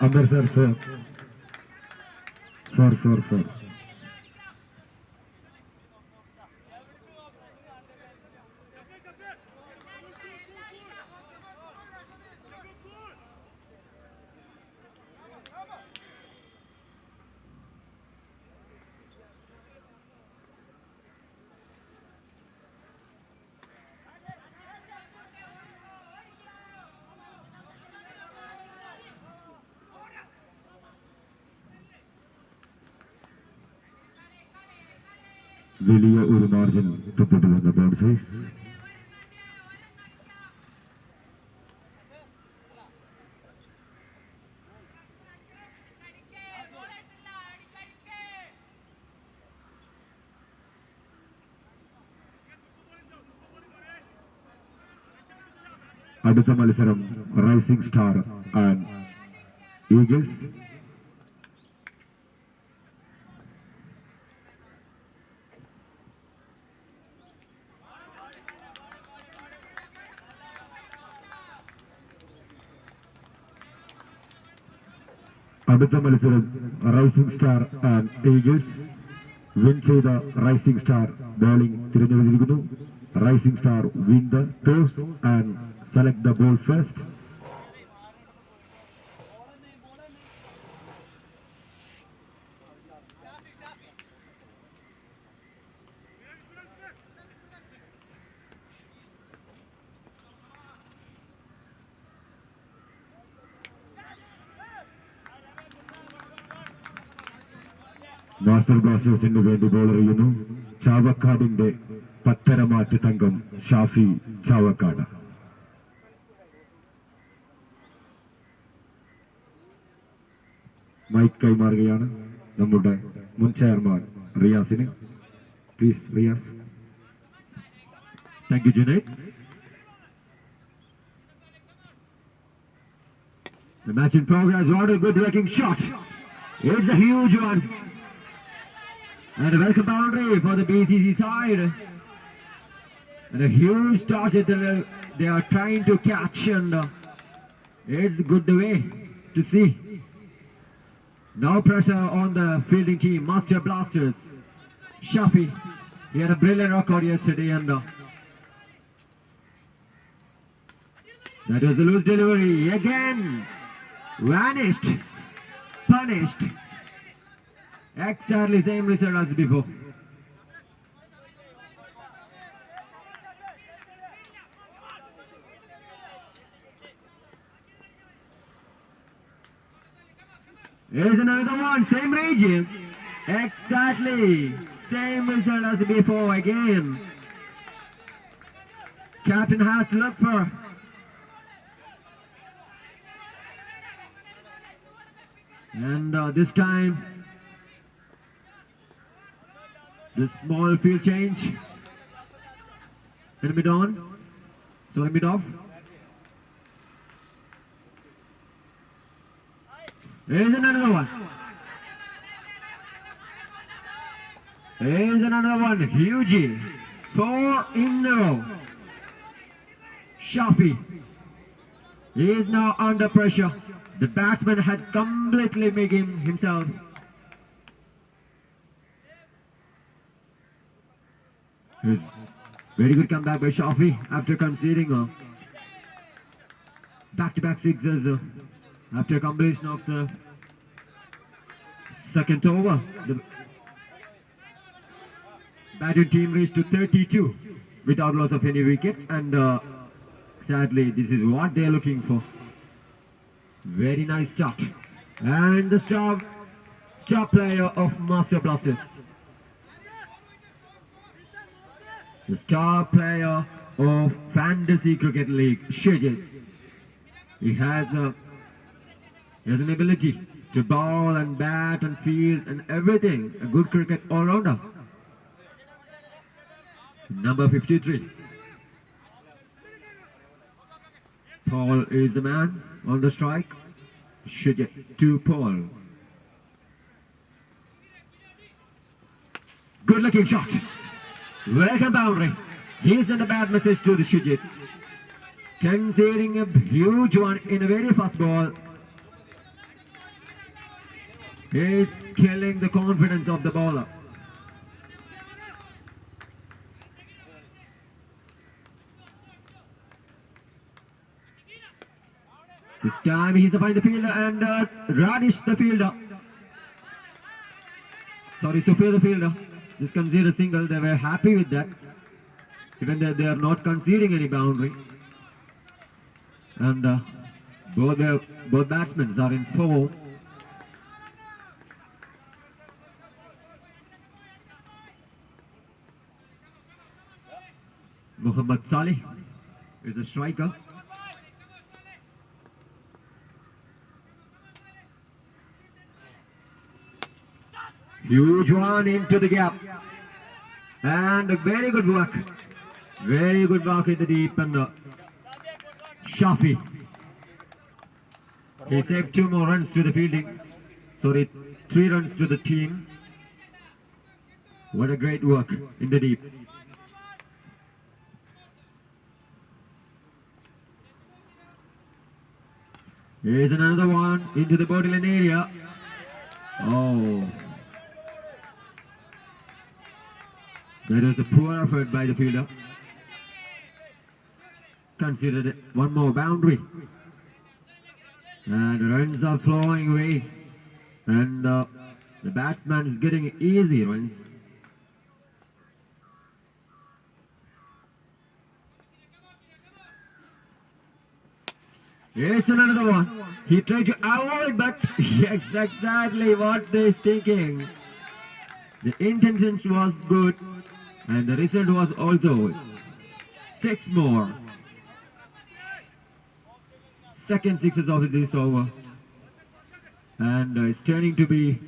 അമ്പർ സർ ഫോർ. വലിയ ഒരു മാർജിൻ തൊട്ടിട്ട് വന്ന ബേൺസേഴ്സ്. അടുത്ത മത്സരം റൈസിംഗ് സ്റ്റാർ ആൻഡ് ഈഗിൾസ്. അടുത്ത മത്സരം rising star and Eagles. Win ചെയ്ത റൈസിംഗ് സ്റ്റാർ ബോളിംഗ് തിരഞ്ഞെടുത്തിരിക്കുന്നു. Rising star win the toss and select the ball first. Master ബ്ലാസ്റ്റേഴ്സിന് വേണ്ടി ബോളർ ചെയ്യുന്നു ചാവക്കാടിന്റെ പത്തരമാറ്റ് തങ്കം ഷാഫി ചാവക്കാട്. മൈക്ക് കൈമാറുകയാണ് നമ്മുടെ മുൻ ചെയർമാൻ റിയാസിന്. Please Riyas. Thank you Junaid. The match in progress. What a good working shot. It's a huge one. And a welcome boundary for the BCC side. And a huge target that they are trying to catch, and it's good way to see. Now pressure on the fielding team, Master Blasters. Shafi, he had a brilliant record yesterday, and that was a loose delivery again. Vanished, punished. Exactly same result as before. Here's another one, same region. Exactly same result as before again. Captain has to look for. And this time, the small field change. Mid on. Sorry, mid off. Here's another one. Here's another one. Huge. 4 in a row. Shafi is now under pressure. The batsman has completely made himself. It's very good comeback by Shafi after conceding back-to-back sixes after completion of the second over. The batting team reached to 32 without loss of any wickets, and sadly this is what they are looking for. Very nice start. And the star player of Master Blasters. The star player of Fantasy Cricket League, Shijit. He has an ability to bowl and bat and field and everything. A good cricket all-rounder. Number 53. Paul is the man on the strike. Shijit to Paul. Good looking shot. Welcome boundary. He sent a bad message to the Shijit. Conceding a huge one in a very fast ball. He's killing the confidence of the bowler. This time he's behind the fielder, and Radish the fielder. Sorry, Sophia the fielder. Just conceded a single. They were happy with that. Even though they are not conceding any boundary. And both batsmen are in form. Muhammad Salih is a striker. Huge one into the gap. And a very good work. Very good work in the deep, and Shafi. He saved 2 more runs to the fielding. Sorry, 3 runs to the team. What a great work in the deep. Here's another one into the borderline area. Oh. That was a poor effort by the fielder. Considered it one more boundary. And the runs are flowing away. And the batsman is getting easy runs. Here's another one. He tried to avoid, but yes, exactly what they're thinking. The intention was good, and the result was also 6 more. Second 6s of this over, and it's turning to be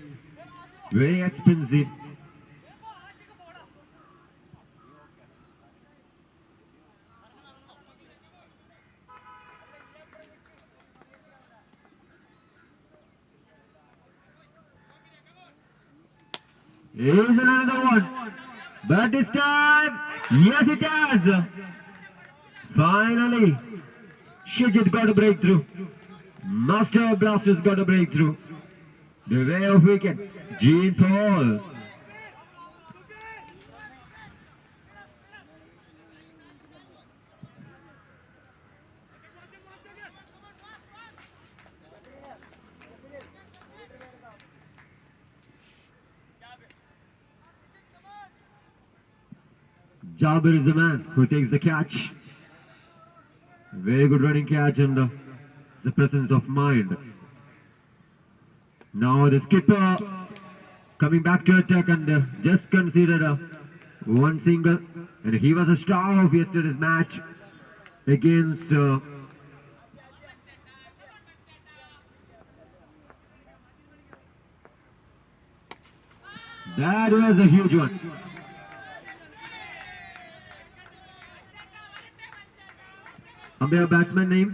very expensive. Is another one. But this time, yes it has. Finally, Shijit got a breakthrough. Master Blasters got a breakthrough. The way of wicket, Jean Paul. Jabir is the man who takes the catch. Very good running catch and the presence of mind. Now the skipper coming back to attack and just considered one single. And he was a star of yesterday's match against that was a huge one. Umpire batsman name?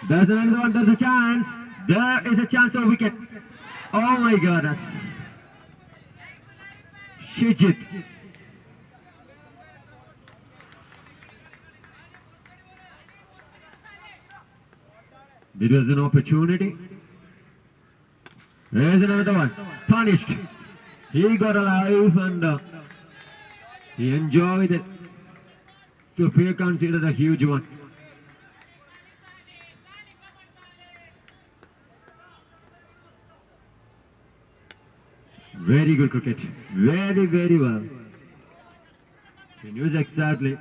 There's another one, there's a chance. There is a chance of wicket. Oh my goodness. Shijit. It was an opportunity. There's another one. Punished. He got alive and he enjoyed it. Sophia considered a huge one. Very good cricket. Very, very well. He knows exactly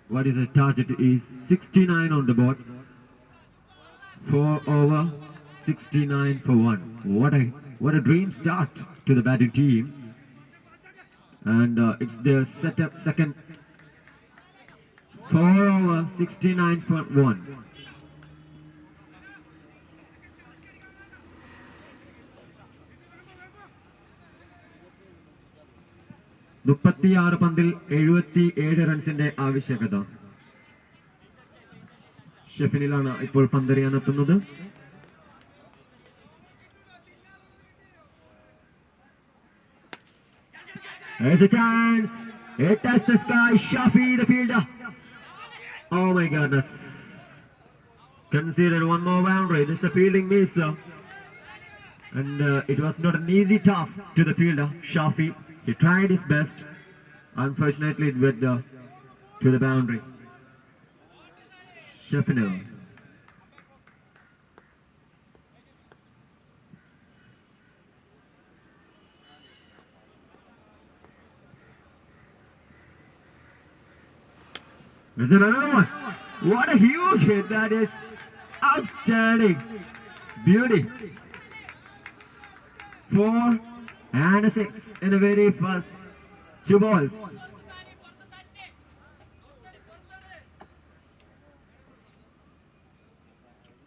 what is the target is. 69 on the board. 4 over, 69 for 1. What a dream start to the batting team. And it's their setup second. 4 over, 69 for 1. മുപ്പത്തിയാറ് പന്തിൽ 77 റൺസിന്റെ ആവശ്യകത. ഷെഫിനിലാണ് ഇപ്പോൾ പന്തെറിയാനെത്തുന്നത്. There's a chance. It touched the sky. Shafi, the fielder. Oh my goodness. Considered one more boundary. This is a fielding miss. And it was not an easy task to the fielder, Shafi. He tried his best. Unfortunately, it went to the boundary. Sheffield. There's another one. What a huge hit that is. Outstanding. Beauty. 4 and a 6 in the very first 2 balls.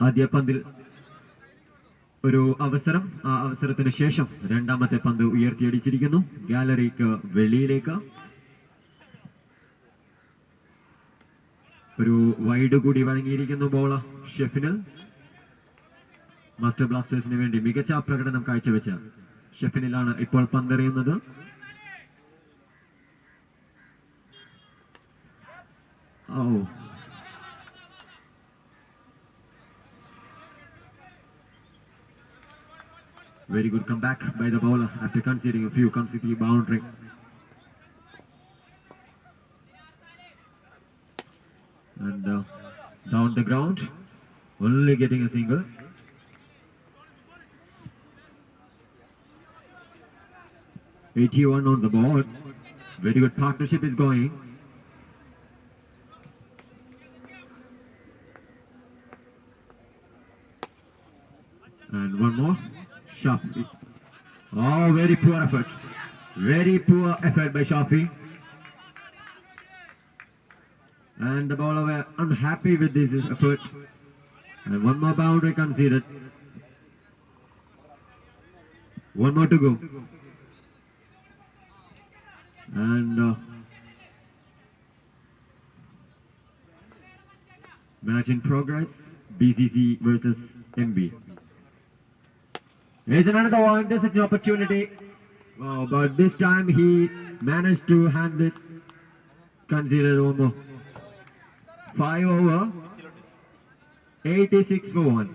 ആദ്യ പന്തിൽ ഒരു അവസരം, ആ അവസരത്തിന് ശേഷം രണ്ടാമത്തെ പന്ത് ഉയർത്തിയടിച്ചിരിക്കുന്നു ഗാലറിക്ക് വെളിയിലേക്ക്. ഒരു വൈഡ് കൂടി വഴങ്ങിയിരിക്കുന്നു ബോളർ ഷെഫിന്. മാസ്റ്റർ ബ്ലാസ്റ്റേഴ്സിന് വേണ്ടി മികച്ച പ്രകടനം കാഴ്ചവെച്ച ഷെഫിനിലാണ് ഇപ്പോൾ പന്തെറിയുന്നത്. Very good comeback by the bowler after conceding a few consecutive boundary. And down the ground, only getting a single. 81 on the board. Very good partnership is going. And one more. Shafi. Oh, very poor effort. Very poor effort by Shafi. And the bowler were unhappy with this effort. And one more boundary conceded. One more to go. And match in progress. BCC versus MB. Here's another one. This is an opportunity. Oh, but this time he managed to hand this. Considered one more. 5 over. 86 for 1.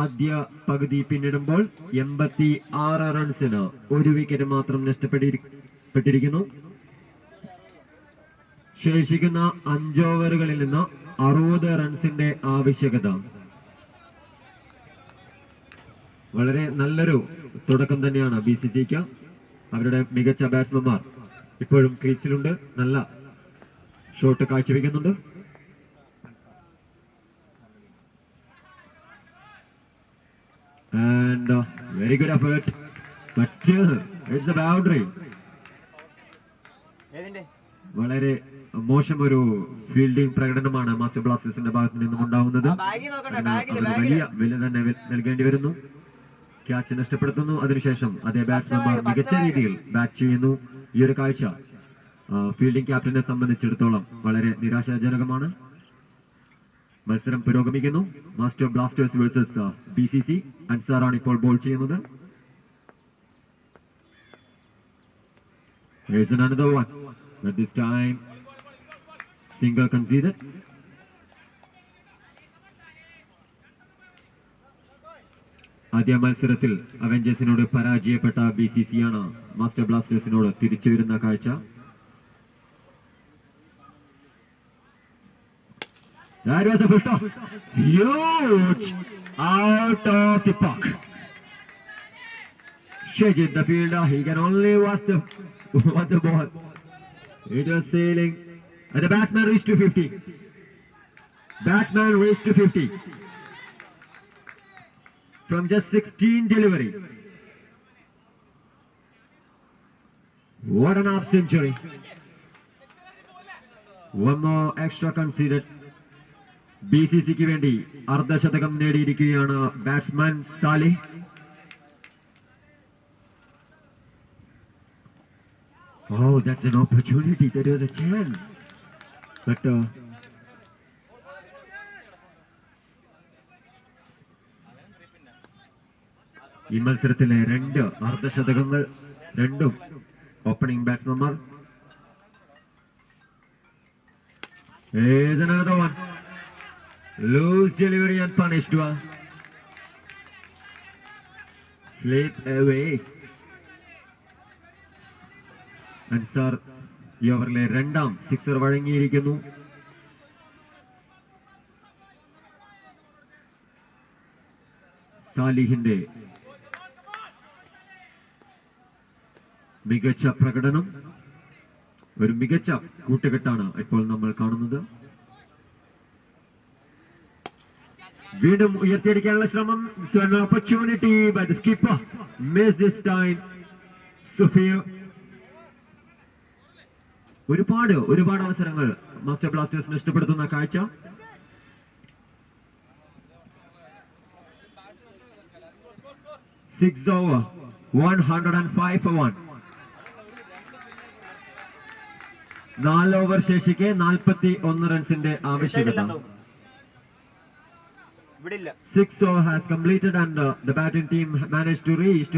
ആദ്യ പകുതി പിന്നിടുമ്പോൾ 86 റൺസിന് ഒരു wicket മാത്രം നഷ്ടപ്പെട്ടിരിക്കുന്നു. ശേഷിക്കുന്ന 5 ഓവറുകളിൽ നിന്ന് 60 റൺസിന്റെ ആവശ്യകത. വളരെ നല്ലൊരു തുടക്കം തന്നെയാണ് BCCക്ക്. അവരുടെ മികച്ച ബാറ്റ്സ്മാൻമാർ ഇപ്പോഴും ക്രീസിലുണ്ട്. നല്ല shot കാഴ്ചവെക്കുന്നുണ്ട്. And very good effort, but still it's a boundary. വളരെ മോശം ഒരു ഫീൽഡിംഗ് പ്രകടനമാണ് മാസ്റ്റർ ബ്ലാസ്റ്റേഴ്സിന്റെ ഭാഗത്ത് നിന്നും ഉണ്ടാവുന്നത്. വലിയ വില തന്നെ നൽകേണ്ടി വരുന്നു. ക്യാച്ച് നഷ്ടപ്പെടുത്തുന്നു. അതിനുശേഷം അതേ ബാറ്റ്സ്മാൻമാർ മികച്ച രീതിയിൽ ബാറ്റ് ചെയ്യുന്നു. ഈ ഒരു കാഴ്ച ഫീൽഡിംഗ് ക്യാപ്റ്റനെ സംബന്ധിച്ചിടത്തോളം വളരെ നിരാശാജനകമാണ്. മത്സരം പുരോഗമിക്കുന്നു. Master Blasters versus BCC. അൻസാറാണ് ഇപ്പോൾ ബോൾ ചെയ്യുന്നത്. Here's another one, but this time single conceded. ആദ്യ മത്സരത്തിൽ അവഞ്ചേഴ്സിനോട് പരാജയപ്പെട്ട BCC ആണ് മാസ്റ്റർ ബ്ലാസ്റ്റേഴ്സിനോട് തിരിച്ചു വരുന്ന കാഴ്ച. That was a full toss. Huge out of the park. Shajid, the fielder, he can only watch the ball. It was sailing. And the batsman reached to 50. Batsman reached to 50. From just 16 delivery. What an half century. One more extra conceded. BCCക്ക് വേണ്ടി അർദ്ധശതകം നേടിയിരിക്കുകയാണ് batsman Salih. Oh, that's an opportunity. That was a chance. But ഈ മത്സരത്തിലെ 2 അർദ്ധശതകങ്ങൾ രണ്ടും opening ബാറ്റ്സ്മാൻമാർ. Here's another one. Loose delivery and punished one. Slip away. Ansar ഈ ഓവറിലെ 2ാം sixer വഴങ്ങിയിരിക്കുന്നു. സാലിഹിന്റെ മികച്ച പ്രകടനം, ഒരു മികച്ച കൂട്ടുകെട്ടാണ് ഇപ്പോൾ നമ്മൾ കാണുന്നത്. വീണ്ടും ഉയർത്തിയടിക്കാനുള്ള ശ്രമം. Opportunity by the skipper. Miss this time. Sufiya. ഒരുപാട് അവസരങ്ങൾ മാസ്റ്റർ ബ്ലാസ്റ്റേഴ്സ് നഷ്ടപ്പെടുത്തുന്ന കാഴ്ച. Six over, 105 for 1. 4 ഓവർ ശേഷിക്കെ 41 റൺസിന്റെ ആവശ്യകത. 6 over has completed and the batting team managed to reach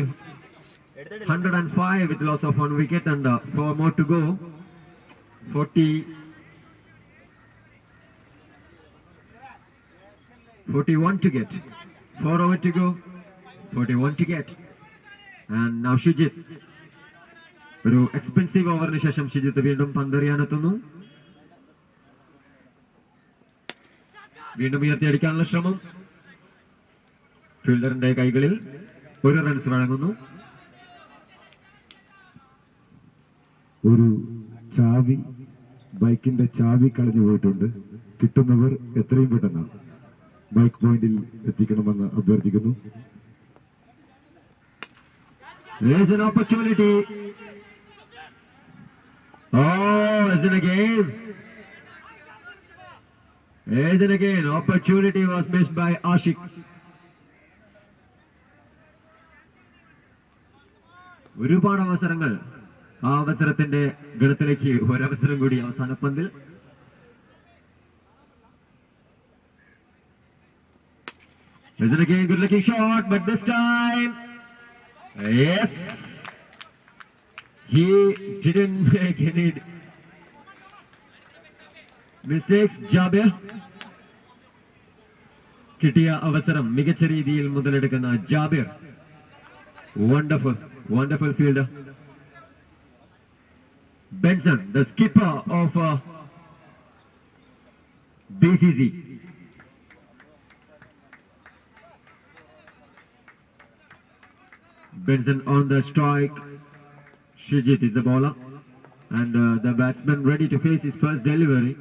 105 with loss of 1 wicket and 4 more to go. 41 to get. 4 over to go. 41 to get. And now Shijit. ഒരു expensive ഓവറിന് ശേഷം ഷിജിത്ത് വീണ്ടും പന്തെറിയാനെത്തുന്നു. വീണ്ടും ഉയർത്തിയടിക്കാനുള്ള ശ്രമം. ഫീൽഡറിന്റെ കൈകളിൽ 1 runs വഴങ്ങുന്നു. ഒരു ചാവി, ബൈക്കിന്റെ ചാവി കളഞ്ഞു പോയിട്ടുണ്ട്. കിട്ടുന്നവർ എത്രയും പെട്ടെന്ന് ബൈക്ക് പോയിന്റിൽ എത്തിക്കണമെന്ന് അഭ്യർത്ഥിക്കുന്നു. There's an opportunity. Oh, isn't again? Isn't again? Opportunity was missed by Ashik. ഒരുപാട് അവസരങ്ങൾ. ആ അവസരത്തിന്റെ ഗണത്തിലേക്ക് ഒരവസരം കൂടി അവസാന പന്തിൽ. Isn't again good looking shot, but this time, yes, he didn't make any mistakes. Jabir കിട്ടിയ അവസരം മികച്ച രീതിയിൽ മുതലെടുക്കുന്ന Jabir. Wonderful fielder. Benson, the skipper of BCC. Benson on the strike. Shijit is the bowler, and the batsman ready to face his first delivery.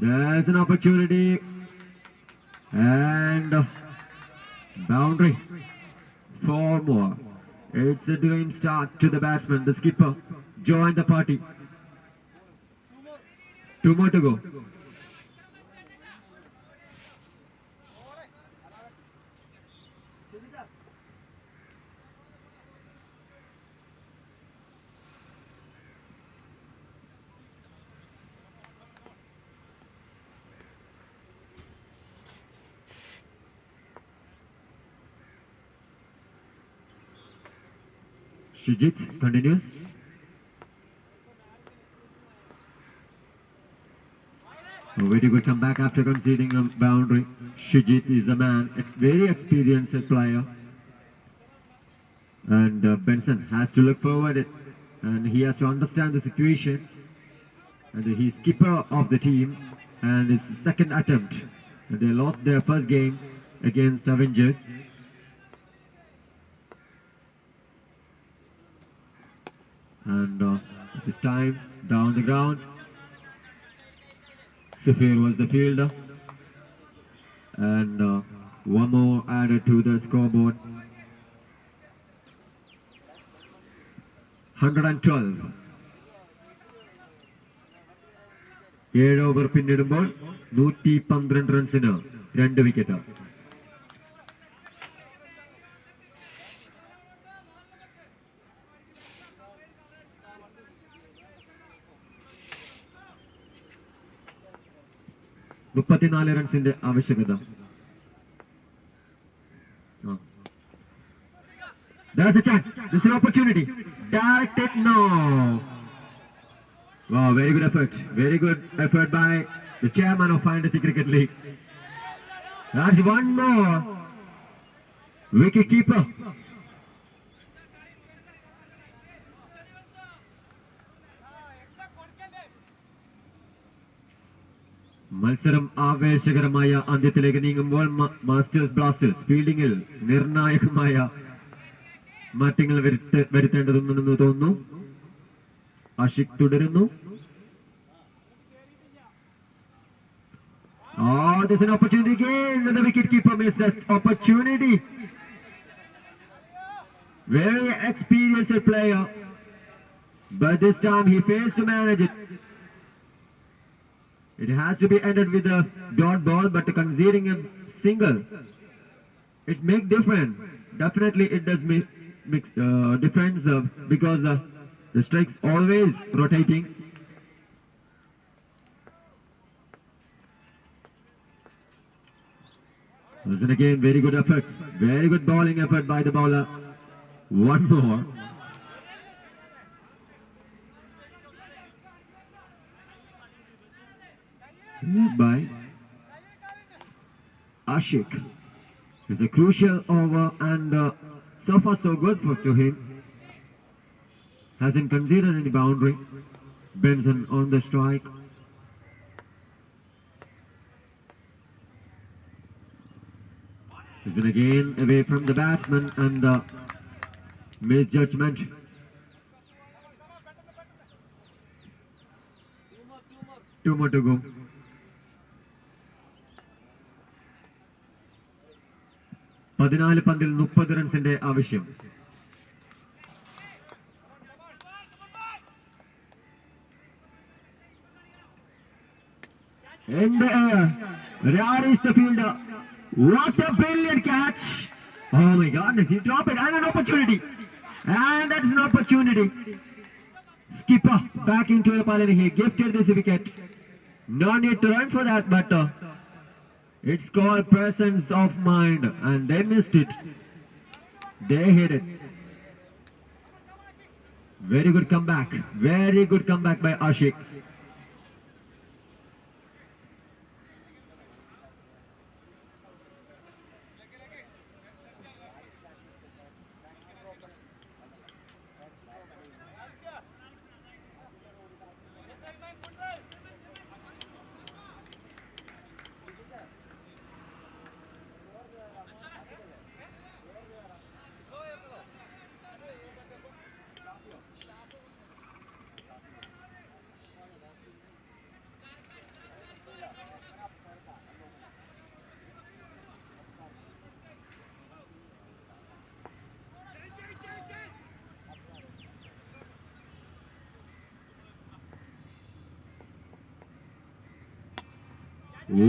There's an opportunity, and boundary. 4 more. It's a dream start to the batsman. The skipper joined the party. 2 more to go. Shijit continues. A very good comeback after conceding a boundary. Shijit is a man, very experienced player. And Benson has to look forward and he has to understand the situation. And he's skipper of the team and his second attempt. And they lost their first game against Avengers. And this time down the ground, Safir was the fielder, and one more added to the scoreboard. 112. 7 over പിന്നിടുമ്പോൾ 112 റൺസിന് 2 wicket. റൺസിന്റെ ആവശ്യകത. There's a chance. This is an opportunity. Directed, no. Wow, very good effort. Very good effort by the chairman of Fantasy Cricket League. That's one more. Wicket keeper. മത്സരം ആവേശകരമായ അന്ത്യത്തിലേക്ക് നീങ്ങുമ്പോൾ masters Blasters ഫീൽഡിംഗിൽ നിർണായകമായ മാറ്റങ്ങൾ വരുത്തേണ്ടതുണ്ടെന്ന് തോന്നുന്നു. ആഷിഖ് തുടരുന്നു. There's an opportunity again. The wicket keeper missed that opportunity. Very experienced player, but this time he fails to manage it. It has to be ended with a dot ball, but conceding a single, it makes difference. Definitely, it does make difference because the strike's always rotating. And again, very good effort, very good bowling effort by the bowler. One more. By Ashik. It's a crucial over, and so far so good to him. Hasn't conceded any boundary. Benson on the strike. Then again away from the batsman and misjudgment. Two more to go. പതിനാല് പന്തിൽ 30 റൺസിന്റെ ആവശ്യം. In the air, there is the fielder. What a brilliant catch! Oh my goodness, he dropped it and an opportunity. And that is an opportunity. Skipper back into the pile and he gifted this wicket. No need to run for that, but it's called presence of mind and they missed it. They hit it. Very good comeback. Very good comeback by Ashik.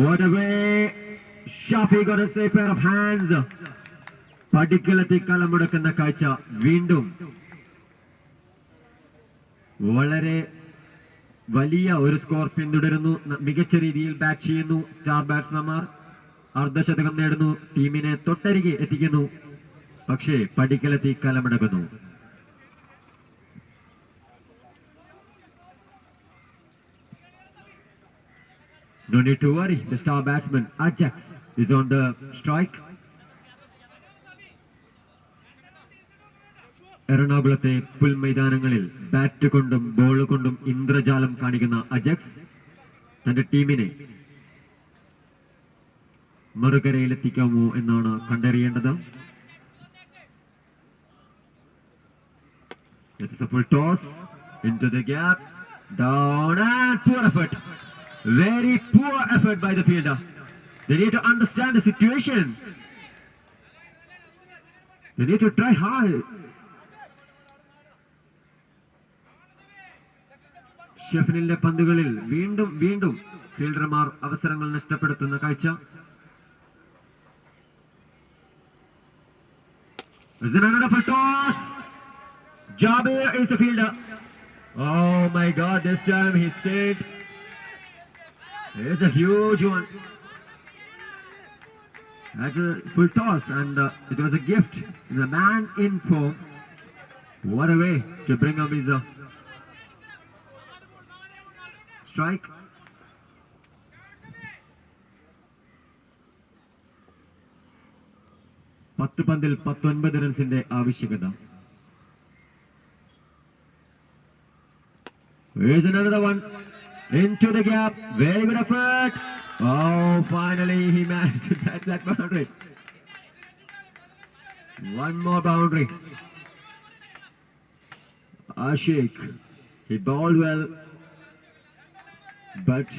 What a way! Shafi got a safe pair of hands. പടിക്കലെത്തി കളമുടക്കുന്ന കാഴ്ച വീണ്ടും വളരെ വലിയ ഒരു score പിന്തുടരുന്നു. മികച്ച രീതിയിൽ bat ചെയ്യുന്നു star ബാറ്റ്സ്മാൻമാർ. അർദ്ധശതകം നേടുന്നു, ടീമിനെ തൊട്ടരികെ എത്തിക്കുന്നു. പക്ഷേ പടിക്കലെത്തി കളമുടക്കുന്നു. No need to worry, the star batsman Ajax is on the strike. എറണാകുളത്തെ പുൽമൈതാനങ്ങളിൽ ബാറ്റ് കൊണ്ടും ബോൾ കൊണ്ടും ഇന്ദ്രജാലം കാണിക്കുന്ന അജക്സ് തന്റെ ടീമിനെ മറുകരയിലെത്തിക്കാമോ എന്നാണ് കണ്ടറിയേണ്ടത്. It is a full toss into the gap, down and poor effort. Very poor effort by the fielder. They need to understand the situation. They need to try hard. ഷെഫിനിലെ പന്തുകളിൽ വീണ്ടും വീണ്ടും ഫീൽഡർമാർ അവസരങ്ങൾ നഷ്ടപ്പെടുത്തുന്ന കാഴ്ച. Another toss. Jabir is the fielder. Oh my God! This time he said. It's a huge one. That's a full toss and it was a gift. The man in form. What a way to bring up his strike. പത്ത് പന്തിൽ 19 റൺസിന്റെ ആവശ്യകത. Here's another one. Into the gap, very good effort. Oh, finally he managed to catch that boundary. One more boundary. Ashik, he bowled well, but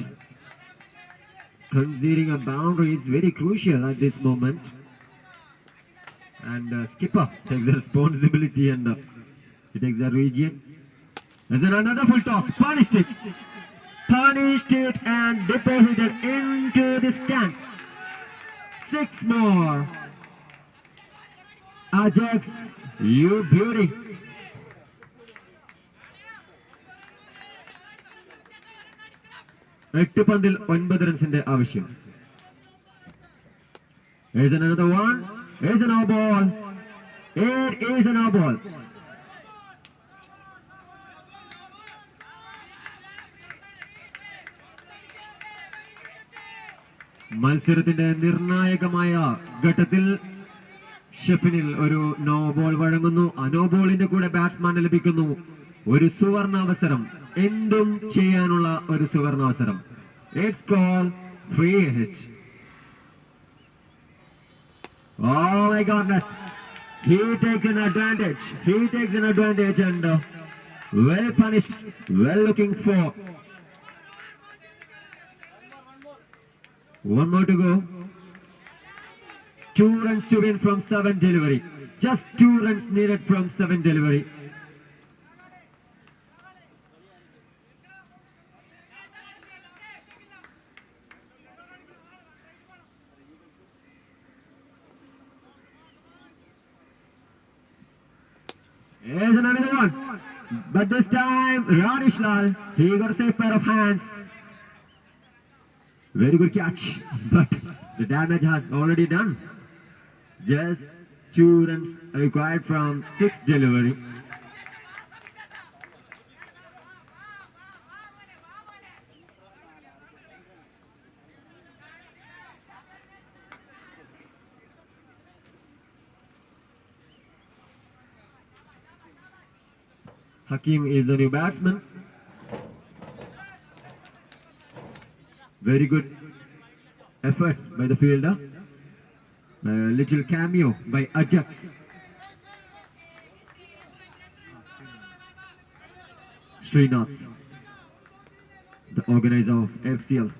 conceding a boundary is very crucial at this moment. And skipper takes the responsibility and he takes the region. There's another full toss, punished it and deposited into the stands. 6 more. Ajax, you beauty. എട്ട് പന്തിൽ 9 റൺസിന്റെ ആവശ്യം. Here's another one. Here's an no ball. It is a no ball. മത്സരത്തിന്റെ നിർണായകമായ ഘട്ടത്തിൽ ഷെഫിനിൽ ഒരു no ball വഴങ്ങുന്നു. ആ no ബോളിന്റെ കൂടെ ബാറ്റ്സ്മാന് ലഭിക്കുന്നു ഒരു സുവർണാവസരം, എന്തും ചെയ്യാനുള്ള ഒരു സുവർണാവസരം. It's called free hit. Oh my goodness. He takes an advantage. And well punished. Well looking for. One more to go. 2 runs to win from 7 delivery. Just 2 runs needed from 7 delivery. Here's another one. But this time, Radish Lal, he got a safe pair of hands. Very good catch. But the damage has already done. Just 2 runs required from 6 delivery. Hakim is the new batsman. Very good effort by the fielder. A little cameo by Ajax. Srinath, the organizer of FCL.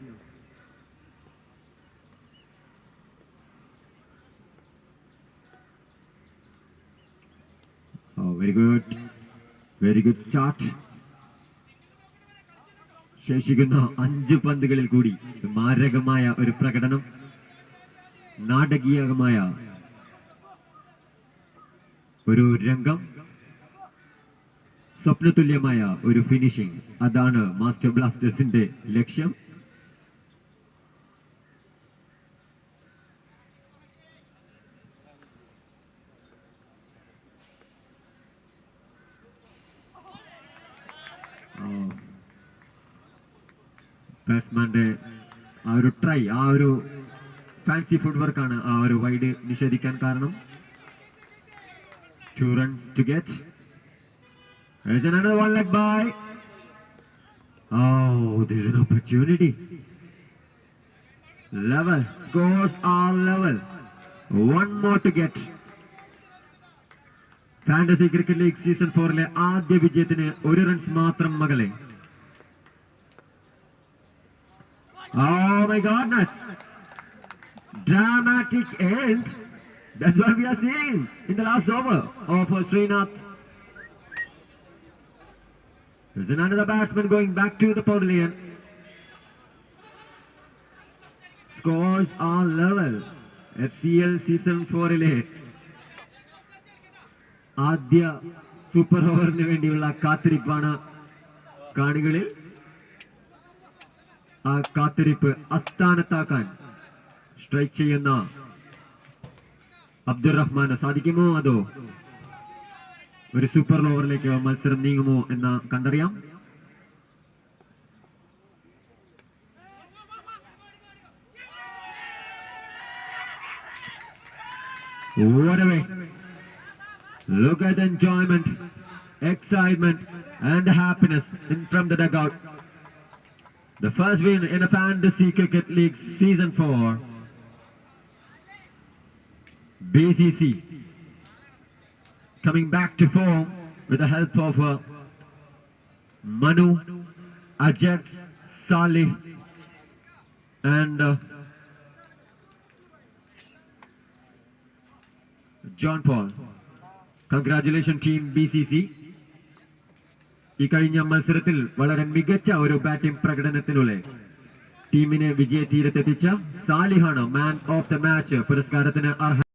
Oh, very good. Very good start. ശേഷിക്കുന്ന 5 പന്തുകളിൽ കൂടി മാരകമായ ഒരു പ്രകടനം, നാടകീയമായ ഒരു രംഗം, സ്വപ്നതുല്യമായ ഒരു ഫിനിഷിംഗ്. അതാണ് മാസ്റ്റർ ബ്ലാസ്റ്റേഴ്സിന്റെ ലക്ഷ്യം. ബാറ്റ്സ്മാന്റെ ആ ഒരു ട്രൈ, ആ ഒരു ഫാൻസി ഫുഡ് വർക്കാണ് ആ ഒരു വൈഡ് നിഷേധിക്കാൻ കാരണം. 2 runs to get. There's another one leg by. Oh, this is an opportunity. Level. Scores are level. 1 more to get. Fantasy cricket league season 4-ലെ ആദ്യ വിജയത്തിന് 1 റൺസ് മാത്രം മകളെ. Oh my goodness. Dramatic end. That's what we are seeing in the last over of Srinath. There's another batsman going back to the pavilion. Scores are level. FCL season 4-ലെ ആദ്യ super ഓവറിന് വേണ്ടിയുള്ള കാത്തിരിപ്പാണ് കാണികളിൽ. ആ കാത്തിരിപ്പ് അസ്ഥാനത്താക്കാൻ strike ചെയ്യുന്ന അബ്ദുറഹ്മാന് സാധിക്കുമോ, അതോ ഒരു super ഓവറിലേക്ക് മത്സരം നീങ്ങുമോ എന്ന് കണ്ടറിയാം. What a way. Look at the enjoyment, excitement and happiness from the dugout. The first win in a Fantasy Cricket League Season 4. BCC coming back to form with the help of Manu, Ajax, Salih and John Paul. Congratulations team BCC. ഈ കഴിഞ്ഞ മത്സരത്തിൽ വളരെ മികച്ച ഒരു batting പ്രകടനത്തിലൂടെ ടീമിനെ വിജയ തീരത്തെത്തിച്ച സാലിഹാണ് മാൻ of the match പുരസ്കാരത്തിന് അർഹ.